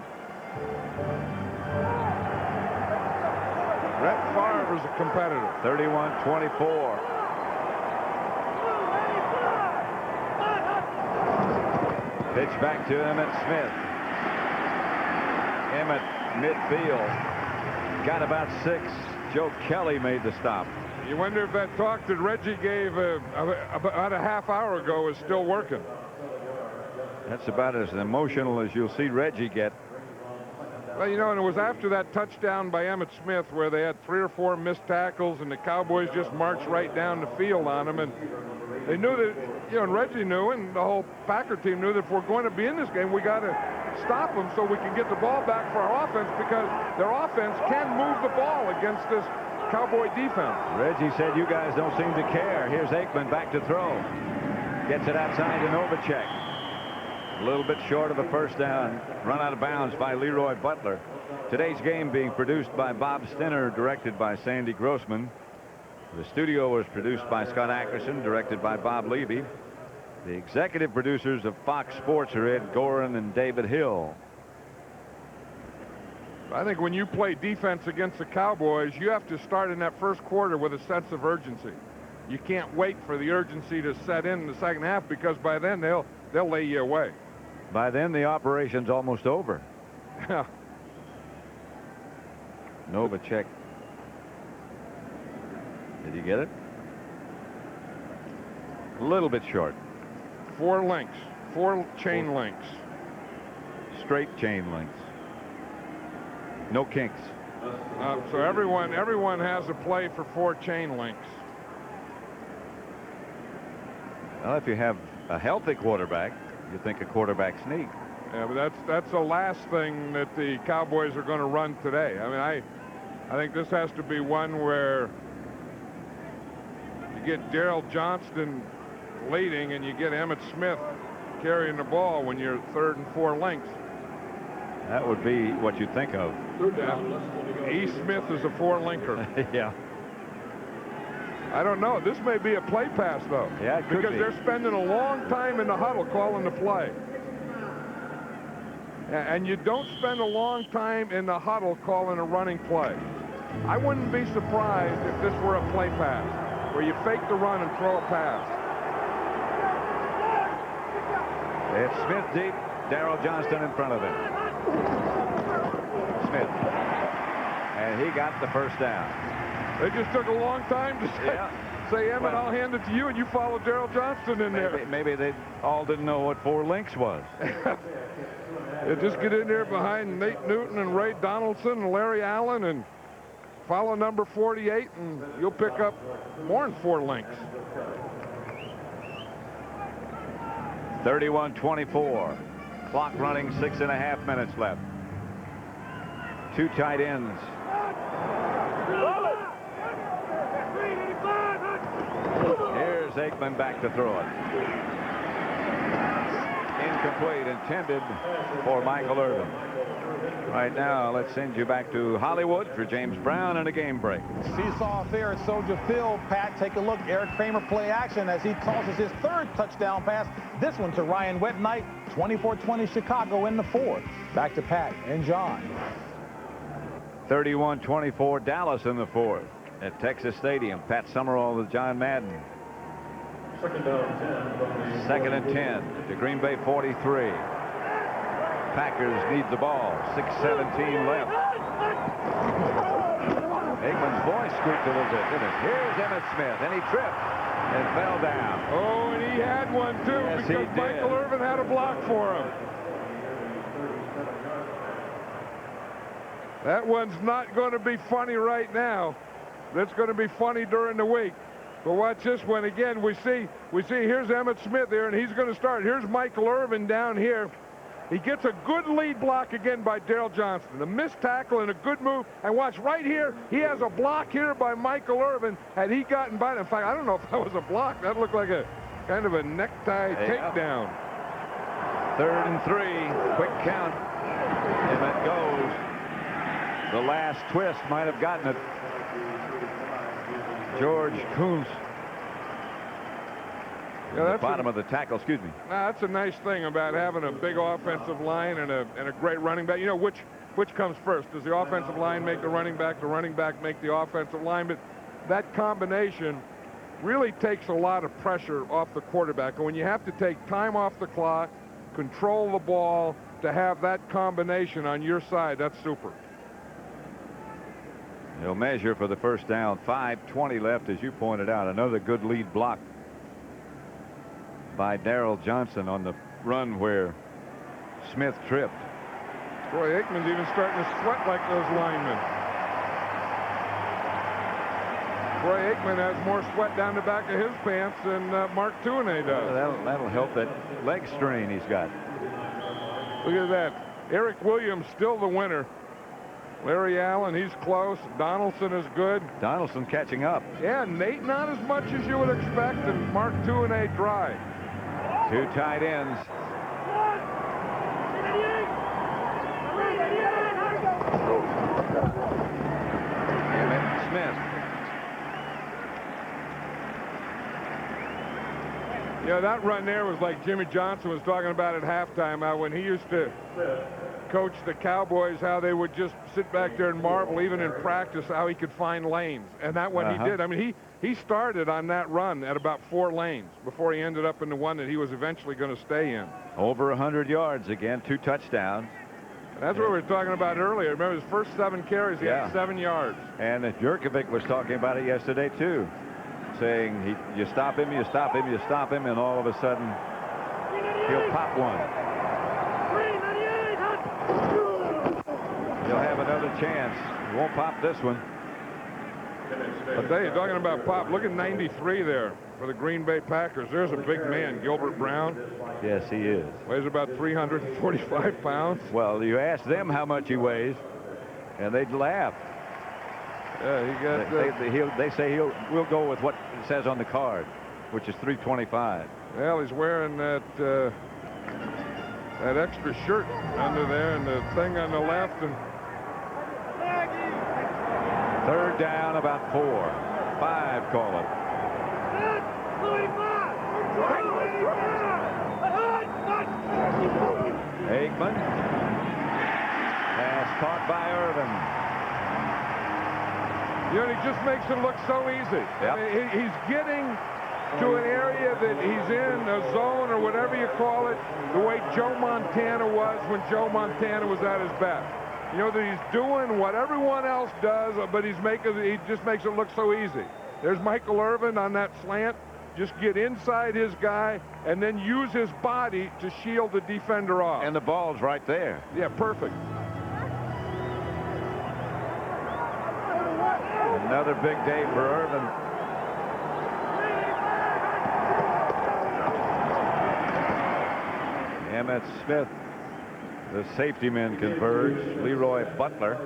Speaker 1: Brett Favre is a competitor.
Speaker 2: 31-24. Pitch back to Emmitt Smith. Emmitt midfield. Got about 6. Joe Kelly made the stop.
Speaker 1: You wonder if that talk that Reggie gave about a half hour ago is still working.
Speaker 2: That's about as emotional as you'll see Reggie get.
Speaker 1: Well, you know, and it was after that touchdown by Emmitt Smith where they had 3 or 4 missed tackles and the Cowboys just marched right down the field on them. And they knew that, you know, and Reggie knew, and the whole Packer team knew that if we're going to be in this game, we got to stop them so we can get the ball back for our offense, because their offense can move the ball against this Cowboy defense.
Speaker 2: Reggie said, you guys don't seem to care. Here's Aikman back to throw. Gets it outside to Novacek. A little bit short of a first down. Run out of bounds by Leroy Butler. Today's game being produced by Bob Stinner, directed by Sandy Grossman. The studio was produced by Scott Ackerson, directed by Bob Levy. The executive producers of Fox Sports are Ed Gorin and David Hill.
Speaker 1: I think when you play defense against the Cowboys, you have to start in that first quarter with a sense of urgency. You can't wait for the urgency to set in the second half, because by then they'll lay you away.
Speaker 2: By then the operation's almost over.
Speaker 1: Yeah.
Speaker 2: Novacek. Did you get it? A little bit short.
Speaker 1: 4 links. 4 chain links.
Speaker 2: Straight chain links. No kinks.
Speaker 1: So everyone has a play for 4 chain links.
Speaker 2: Well, if you have a healthy quarterback, you think a quarterback sneak.
Speaker 1: Yeah, but that's the last thing that the Cowboys are going to run today. I mean, I think this has to be one where you get Darrell Johnston leading and you get Emmitt Smith carrying the ball when you're 3rd and 4 links.
Speaker 2: That would be what you think of.
Speaker 1: Yeah. E. Smith is a 4-linker.
Speaker 2: Yeah.
Speaker 1: I don't know. This may be a play pass, though.
Speaker 2: Yeah, it could
Speaker 1: because
Speaker 2: be.
Speaker 1: They're spending a long time in the huddle calling the play. And you don't spend a long time in the huddle calling a running play. I wouldn't be surprised if this were a play pass, where you fake the run and throw a pass.
Speaker 2: It's Smith deep, Darrell Johnston in front of him. Smith. And he got the first down.
Speaker 1: They just took a long time to say.
Speaker 2: Yeah.
Speaker 1: Say, Emmett, I'll hand it to you, and you follow Daryl Johnston in there.
Speaker 2: Maybe they all didn't know what 4 links was.
Speaker 1: Yeah, just get in there behind Nate Newton and Ray Donaldson and Larry Allen and follow number 48, and you'll pick up more than 4 links.
Speaker 2: 31-24. Clock running, 6.5 minutes left. 2 tight ends. Here's Aikman back to throw it. Incomplete, intended for Michael Irvin. Right now, let's send you back to Hollywood for James Brown and a game break.
Speaker 5: Seesaw affair at Soldier Field. Pat, take a look. Eric Kramer play action as he tosses his 3rd touchdown pass. This one to Ryan Wetnight. 24-20 Chicago in the 4th. Back to Pat and John.
Speaker 2: 31-24 Dallas in the 4th at Texas Stadium. Pat Summerall with John Madden. 2nd and 10 to Green Bay 43. Packers need the ball. 6:17 left. Aikman's voice squeaked a little bit, didn't it? Here's Emmitt Smith, and he tripped and fell down.
Speaker 1: Oh, and he had one, too,
Speaker 2: yes,
Speaker 1: because Michael Irvin had a block for him. That one's not going to be funny right now. That's going to be funny during the week. But watch this one again. We see here's Emmitt Smith there, and he's going to start. Here's Michael Irvin down here. He gets a good lead block again by Daryl Johnston. A missed tackle and a good move. And watch right here. He has a block here by Michael Irvin. Had he gotten by it, in fact, I don't know if that was a block. That looked like a kind of a necktie takedown.
Speaker 2: 3rd and 3. Quick count. Emmett goes. The last twist might have gotten it. George Kuntz. Yeah, that's the bottom of the tackle, excuse me.
Speaker 1: That's a nice thing about having a big offensive line and a great running back. You know, which comes first? Does the offensive line make the running back make the offensive line? But that combination really takes a lot of pressure off the quarterback. And when you have to take time off the clock, control the ball, to have that combination on your side, that's super.
Speaker 2: He'll measure for the first down. 5:20 left, as you pointed out. Another good lead block by Daryl Johnston on the run where Smith tripped.
Speaker 1: Boy, Aikman's even starting to sweat like those linemen. Boy, Aikman has more sweat down the back of his pants than Mark Tuinei does.
Speaker 2: That'll help that leg strain he's got.
Speaker 1: Look at that. Eric Williams still the winner. Larry Allen, he's close. Donaldson is good.
Speaker 2: Donaldson catching up.
Speaker 1: Yeah, Nate not as much as you would expect, and Mark Tuinei dry.
Speaker 2: 2 tight ends. Emmitt Smith.
Speaker 1: Yeah, that run there was like Jimmy Johnson was talking about at halftime, when he used to coach the Cowboys, how they would just sit back there and marvel, even in practice, how he could find lanes. And that one he did. I mean, he started on that run at about 4 lanes before he ended up in the one that he was eventually going to stay in.
Speaker 2: Over 100 yards again, 2 touchdowns.
Speaker 1: And that's what we were talking about earlier. Remember, his first 7 carries, he had 7 yards.
Speaker 2: And Jurkovic was talking about it yesterday, too, saying you stop him, you stop him, you stop him, and all of a sudden he'll pop one. He'll have another chance. He won't pop this one.
Speaker 1: I'll tell you, talking about pop, look at 93 there for the Green Bay Packers. There's a big man, Gilbert Brown.
Speaker 2: Yes, he is.
Speaker 1: Weighs about 345 pounds.
Speaker 2: Well, you ask them how much he weighs, and they'd laugh.
Speaker 1: Yeah, he got.
Speaker 2: They say we'll go with what it says on the card, which is 325.
Speaker 1: Well, he's wearing that extra shirt under there and the thing on the left. And
Speaker 2: 3rd down, about 4. 5, call it. Aikman. Pass caught by Irvin.
Speaker 1: You know, he just makes it look so easy.
Speaker 2: Yep.
Speaker 1: I mean, he's getting to an area that he's in, a zone or whatever you call it, the way Joe Montana was when Joe Montana was at his best. You know, that he's doing what everyone else does, but he just makes it look so easy. There's Michael Irvin on that slant. Just get inside his guy and then use his body to shield the defender off.
Speaker 2: And the ball's right there.
Speaker 1: Yeah, perfect.
Speaker 2: Another big day for Irvin. Emmett Smith, the safety men converge. Leroy Butler.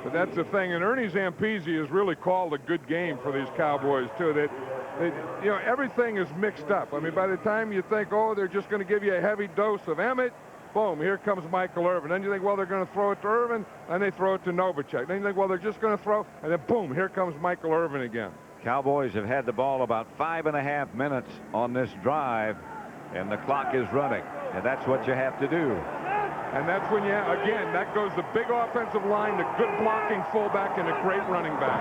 Speaker 1: But that's the thing, and Ernie Zampese has really called a good game for these Cowboys too. That you know, everything is mixed up. I mean, by the time you think, oh, they're just going to give you a heavy dose of Emmett, boom, here comes Michael Irvin. Then you think, well, they're going to throw it to Irvin, and they throw it to Novacek. Then you think, well, they're just going to throw, and then boom, here comes Michael Irvin again.
Speaker 2: Cowboys have had the ball about 5.5 minutes on this drive, and the clock is running, and that's what you have to do.
Speaker 1: And that's when you, again, that goes the big offensive line, the good blocking fullback, and a great running back.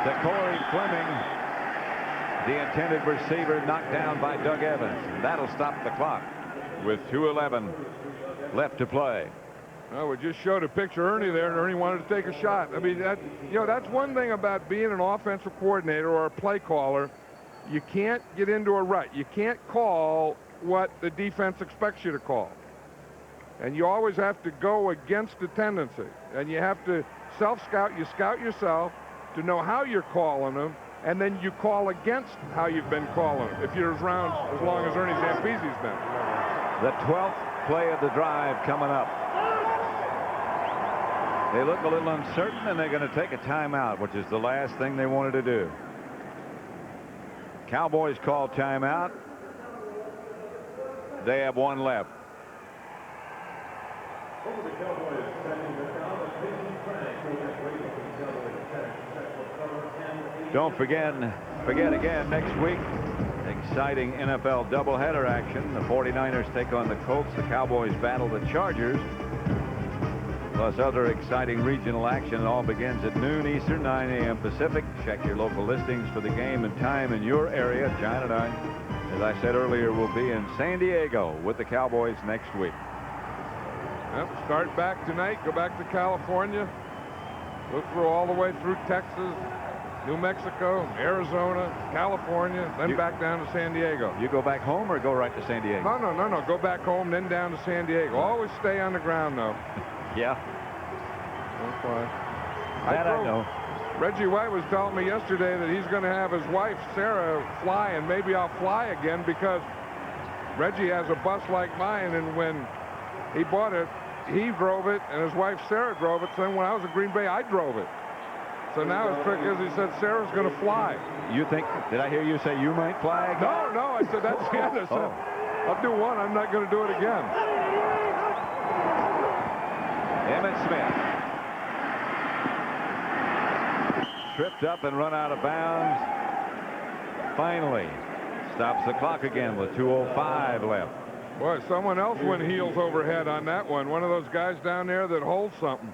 Speaker 2: To Corey Fleming, the intended receiver, knocked down by Doug Evans. That'll stop the clock with 2:11 left to play.
Speaker 1: Well, we just showed a picture of Ernie there, and Ernie wanted to take a shot. I mean, that, you know, that's one thing about being an offensive coordinator or a play caller. You can't get into a rut. You can't call what the defense expects you to call. And you always have to go against the tendency. And you have to self-scout. You scout yourself to know how you're calling them, and then you call against how you've been calling them, if you're around as long as Ernie Zampese's been.
Speaker 2: The 12th play of the drive coming up. They look a little uncertain, and they're going to take a timeout, which is the last thing they wanted to do. Cowboys call timeout. They have one left. Don't forget again next week. Exciting NFL doubleheader action. The 49ers take on the Colts. The Cowboys battle the Chargers. Plus other exciting regional action. It all begins at noon Eastern, 9 a.m. Pacific. Check your local listings for the game and time in your area. John and I, as I said earlier, will be in San Diego with the Cowboys next week.
Speaker 1: Yep, start back tonight, go back to California, go through all the way through Texas, New Mexico, Arizona, California, then back down to San Diego.
Speaker 2: You go back home or go right to San Diego?
Speaker 1: No. Go back home, then down to San Diego. Always stay on the ground, though.
Speaker 2: Yeah.
Speaker 1: Okay.
Speaker 2: That I know.
Speaker 1: Reggie White was telling me yesterday that he's going to have his wife, Sarah, fly, and maybe I'll fly again because Reggie has a bus like mine, and when he bought it, he drove it, and his wife, Sarah, drove it. So then when I was in Green Bay, I drove it. So now his trick is he said Sarah's going to fly.
Speaker 2: You think, did I hear you say you might fly again?
Speaker 1: No, I said that's the other. Oh. I'll do one. I'm not going to do it again.
Speaker 2: Emmett Smith. Tripped up and run out of bounds. Finally stops the clock again with 2:05 left.
Speaker 1: Boy, someone else went heels overhead on that one. One of those guys down there that holds something.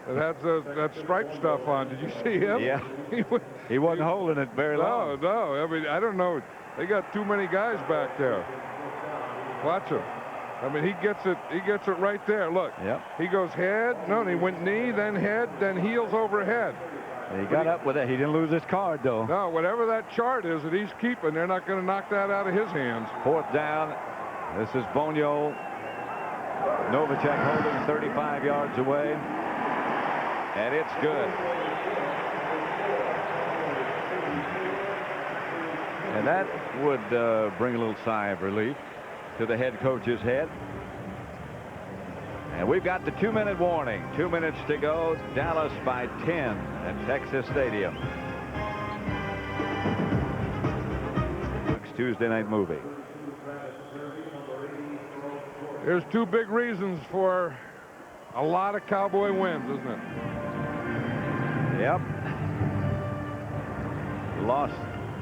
Speaker 1: That has that stripe stuff on. Did you see him?
Speaker 2: Yeah. He wasn't holding it very long.
Speaker 1: No. I mean, I don't know. They got too many guys back there. Watch him. I mean, he gets it right there. Look.
Speaker 2: Yep.
Speaker 1: He goes head. No, he went knee, then head, then heels overhead.
Speaker 2: He got up with it. He didn't lose his card, though.
Speaker 1: No, whatever that chart is that he's keeping, they're not going to knock that out of his hands.
Speaker 2: 4th down. This is Bonio. Novacek holding 35 yards away. And it's good. And that would bring a little sigh of relief to the head coach's head. And we've got the 2-minute warning. 2 minutes to go. Dallas by 10 at Texas Stadium. Next Tuesday night movie.
Speaker 1: There's two big reasons for a lot of Cowboy wins, isn't it?
Speaker 2: Yep.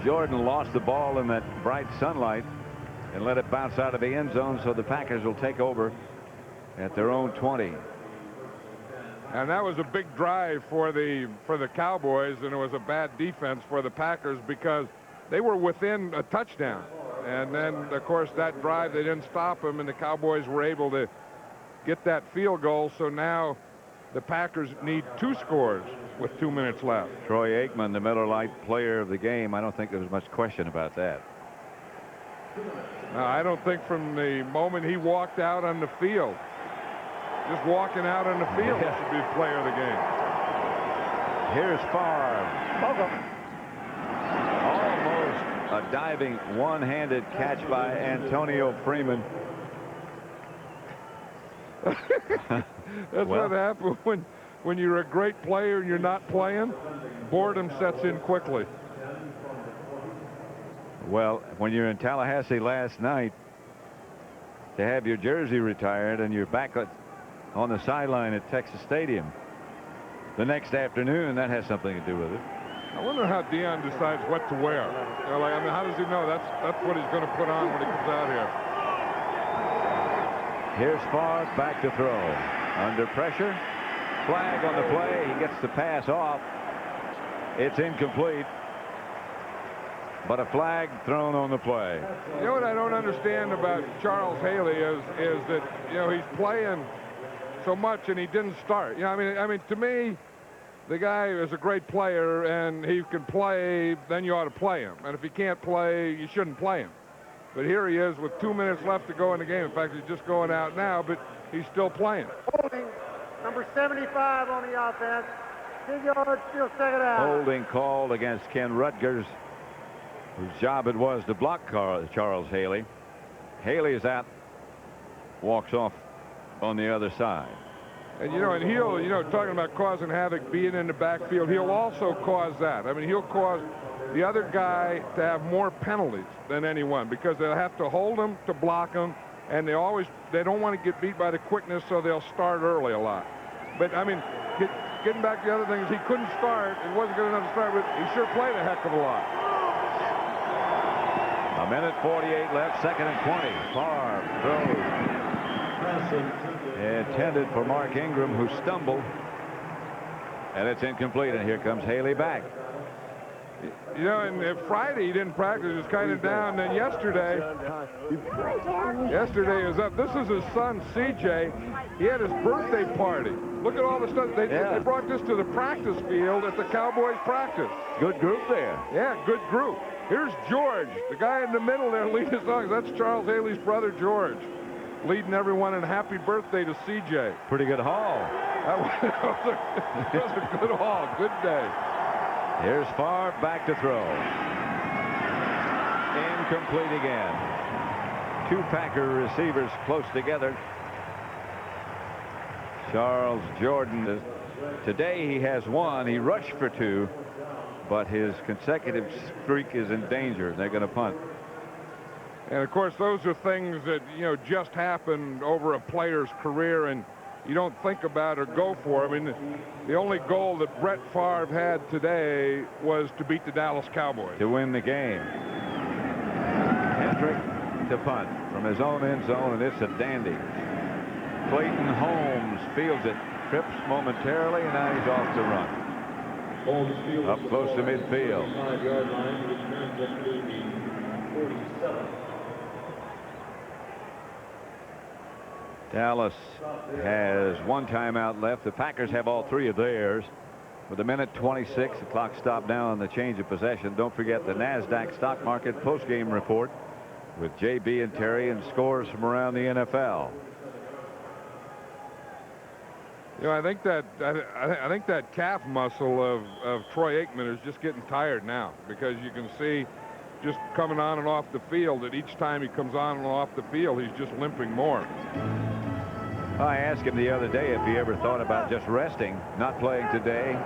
Speaker 2: Jordan lost the ball in that bright sunlight and let it bounce out of the end zone, so the Packers will take over at their own 20.
Speaker 1: And that was a big drive for the Cowboys, and it was a bad defense for the Packers because they were within a touchdown. And then, of course, that drive, they didn't stop them, and the Cowboys were able to get that field goal. So now the Packers need 2 scores with 2 minutes left.
Speaker 2: Troy Aikman, the Miller Lite player of the game. I don't think there was much question about that.
Speaker 1: I don't think from the moment he walked out on the field, just walking out on the field, he should be the player of the game.
Speaker 2: Here's Favre. Almost a diving one-handed catch by Antonio Freeman.
Speaker 1: That's what happens when you're a great player and you're not playing. Boredom sets in quickly.
Speaker 2: Well, when you're in Tallahassee last night, to have your jersey retired and you're back on the sideline at Texas Stadium the next afternoon, that has something to do with it.
Speaker 1: I wonder how Deion decides what to wear. You know, like, I mean, how does he know that's what he's going to put on when he comes out here?
Speaker 2: Here's Favre back to throw. Under pressure. Flag on the play. He gets the pass off. It's incomplete. But a flag thrown on the play.
Speaker 1: You know what I don't understand about Charles Haley is that, you know, he's playing so much and he didn't start. You know, I mean, to me, the guy is a great player and he can play, then you ought to play him. And if he can't play, you shouldn't play him. But here he is with 2 minutes left to go in the game. In fact, he's just going out now, but he's still playing.
Speaker 3: Holding, number 75 on the offense. 10 yards, still second out.
Speaker 2: Holding called against Ken Rutgers, whose job it was to block Charles Haley. Haley is out, walks off on the other side.
Speaker 1: And, you know, and he'll, you know, talking about causing havoc, being in the backfield, he'll also cause that. I mean, he'll cause the other guy to have more penalties than anyone because they'll have to hold him to block him, and they don't want to get beat by the quickness, so they'll start early a lot. But, I mean, getting back to the other things, he couldn't start. It wasn't good enough to start, but he sure played a heck of a lot.
Speaker 2: A minute 48 left, 2nd and 20. Favre throws. Intended for Mark Ingram, who stumbled. And it's incomplete, and here comes Haley back.
Speaker 1: You know, and Friday he didn't practice. He was kind of down. Then yesterday was up. This is his son, CJ. He had his birthday party. Look at all the stuff. They brought this to the practice field at the Cowboys practice.
Speaker 2: Good group there.
Speaker 1: Yeah, good group. Here's George, the guy in the middle there leading the songs. That's Charles Haley's brother, George, leading everyone in happy birthday to CJ.
Speaker 2: Pretty good haul.
Speaker 1: That was a good haul. Good day.
Speaker 2: Here's Favre back to throw. Incomplete again. 2 Packer receivers close together. Charles Jordan, today he has 1. He rushed for 2, but his consecutive streak is in danger. They're going to punt.
Speaker 1: And of course, those are things that, you know, just happen over a player's career and you don't think about or go for. I mean, the only goal that Brett Favre had today was to beat the Dallas Cowboys.
Speaker 2: To win the game. Hendrick to punt from his own end zone, and it's a dandy. Clayton Holmes fields it, trips momentarily, and now he's off to run. Up close to midfield.
Speaker 6: 5-yard line, returns up to the 47.
Speaker 2: Dallas has 1 timeout left. The Packers have all 3 of theirs. With a minute 26, the clock stopped down on the change of possession. Don't forget the NASDAQ stock market postgame report with JB and Terry and scores from around the NFL.
Speaker 1: You know, I think that calf muscle of Troy Aikman is just getting tired now because you can see just coming on and off the field that each time he comes on and off the field, he's just limping more.
Speaker 2: I asked him the other day if he ever thought about just resting, not playing today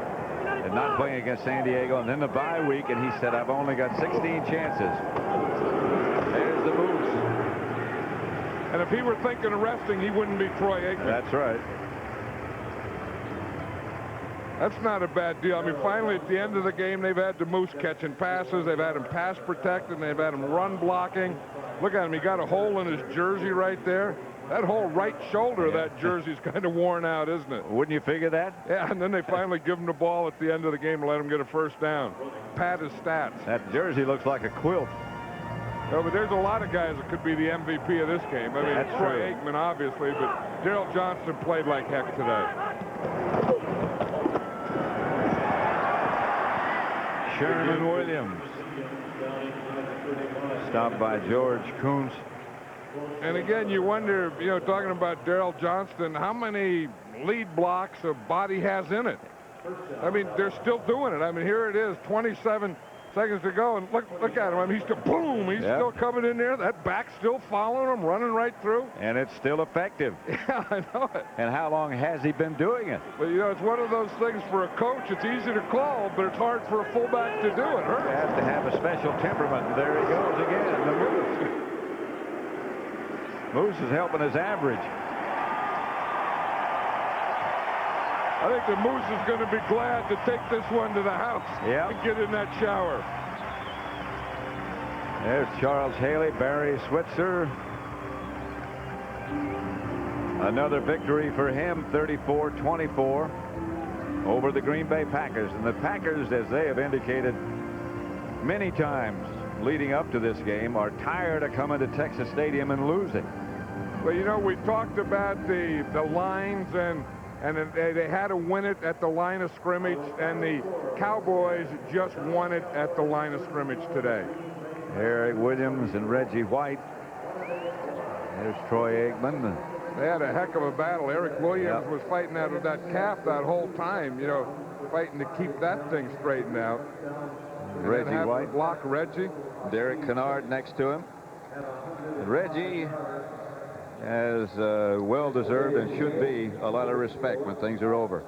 Speaker 2: and not playing against San Diego and then the bye week, and he said, I've only got 16 chances. There's the Moose.
Speaker 1: And if he were thinking of resting, he wouldn't be Troy Aikman.
Speaker 2: That's right.
Speaker 1: That's not a bad deal. I mean, finally, at the end of the game, they've had the Moose catching passes. They've had him pass protecting. They've had him run blocking. Look at him. He got a hole in his jersey right there. That whole right shoulder of that jersey's kind of worn out, isn't it?
Speaker 2: Wouldn't you figure that?
Speaker 1: Yeah, and then they finally give him the ball at the end of the game to let him get a first down. Pad his stats.
Speaker 2: That jersey looks like a quilt.
Speaker 1: No, but there's a lot of guys that could be the MVP of this game. I mean,
Speaker 2: That's
Speaker 1: Troy
Speaker 2: true.
Speaker 1: Aikman, obviously, but Daryl Johnston played like heck today.
Speaker 2: Sherman Williams. Stopped by George Kuntz.
Speaker 1: And again, you wonder, you know, talking about Darrell Johnston, how many lead blocks a body has in it. I mean, they're still doing it. I mean, here it is, 27 seconds to go, and look at him. I mean, he's still, boom, he's still coming in there. That back's still following him, running right through.
Speaker 2: And it's still effective.
Speaker 1: Yeah, I know it.
Speaker 2: And how long has he been doing it?
Speaker 1: But, you know, it's one of those things for a coach. It's easy to call, but it's hard for a fullback to do it.
Speaker 2: He has to have a special temperament. And there he goes again. The Moose. Moose is helping his average.
Speaker 1: I think the Moose is going to be glad to take this one to the house and get in that shower.
Speaker 2: There's Charles Haley, Barry Switzer. Another victory for him, 34-24 over the Green Bay Packers. And the Packers, as they have indicated many times leading up to this game, are tired of coming to Texas Stadium and losing.
Speaker 1: Well, you know, we talked about the lines, and they had to win it at the line of scrimmage, and the Cowboys just won it at the line of scrimmage today.
Speaker 2: Eric Williams and Reggie White. There's Troy Aikman.
Speaker 1: They had a heck of a battle. Eric Williams was fighting out of that calf that whole time, you know, fighting to keep that thing straightened out.
Speaker 2: Reggie White.
Speaker 1: Block Reggie.
Speaker 2: Derek Kennard next to him. Reggie has well-deserved and should be a lot of respect when things are over.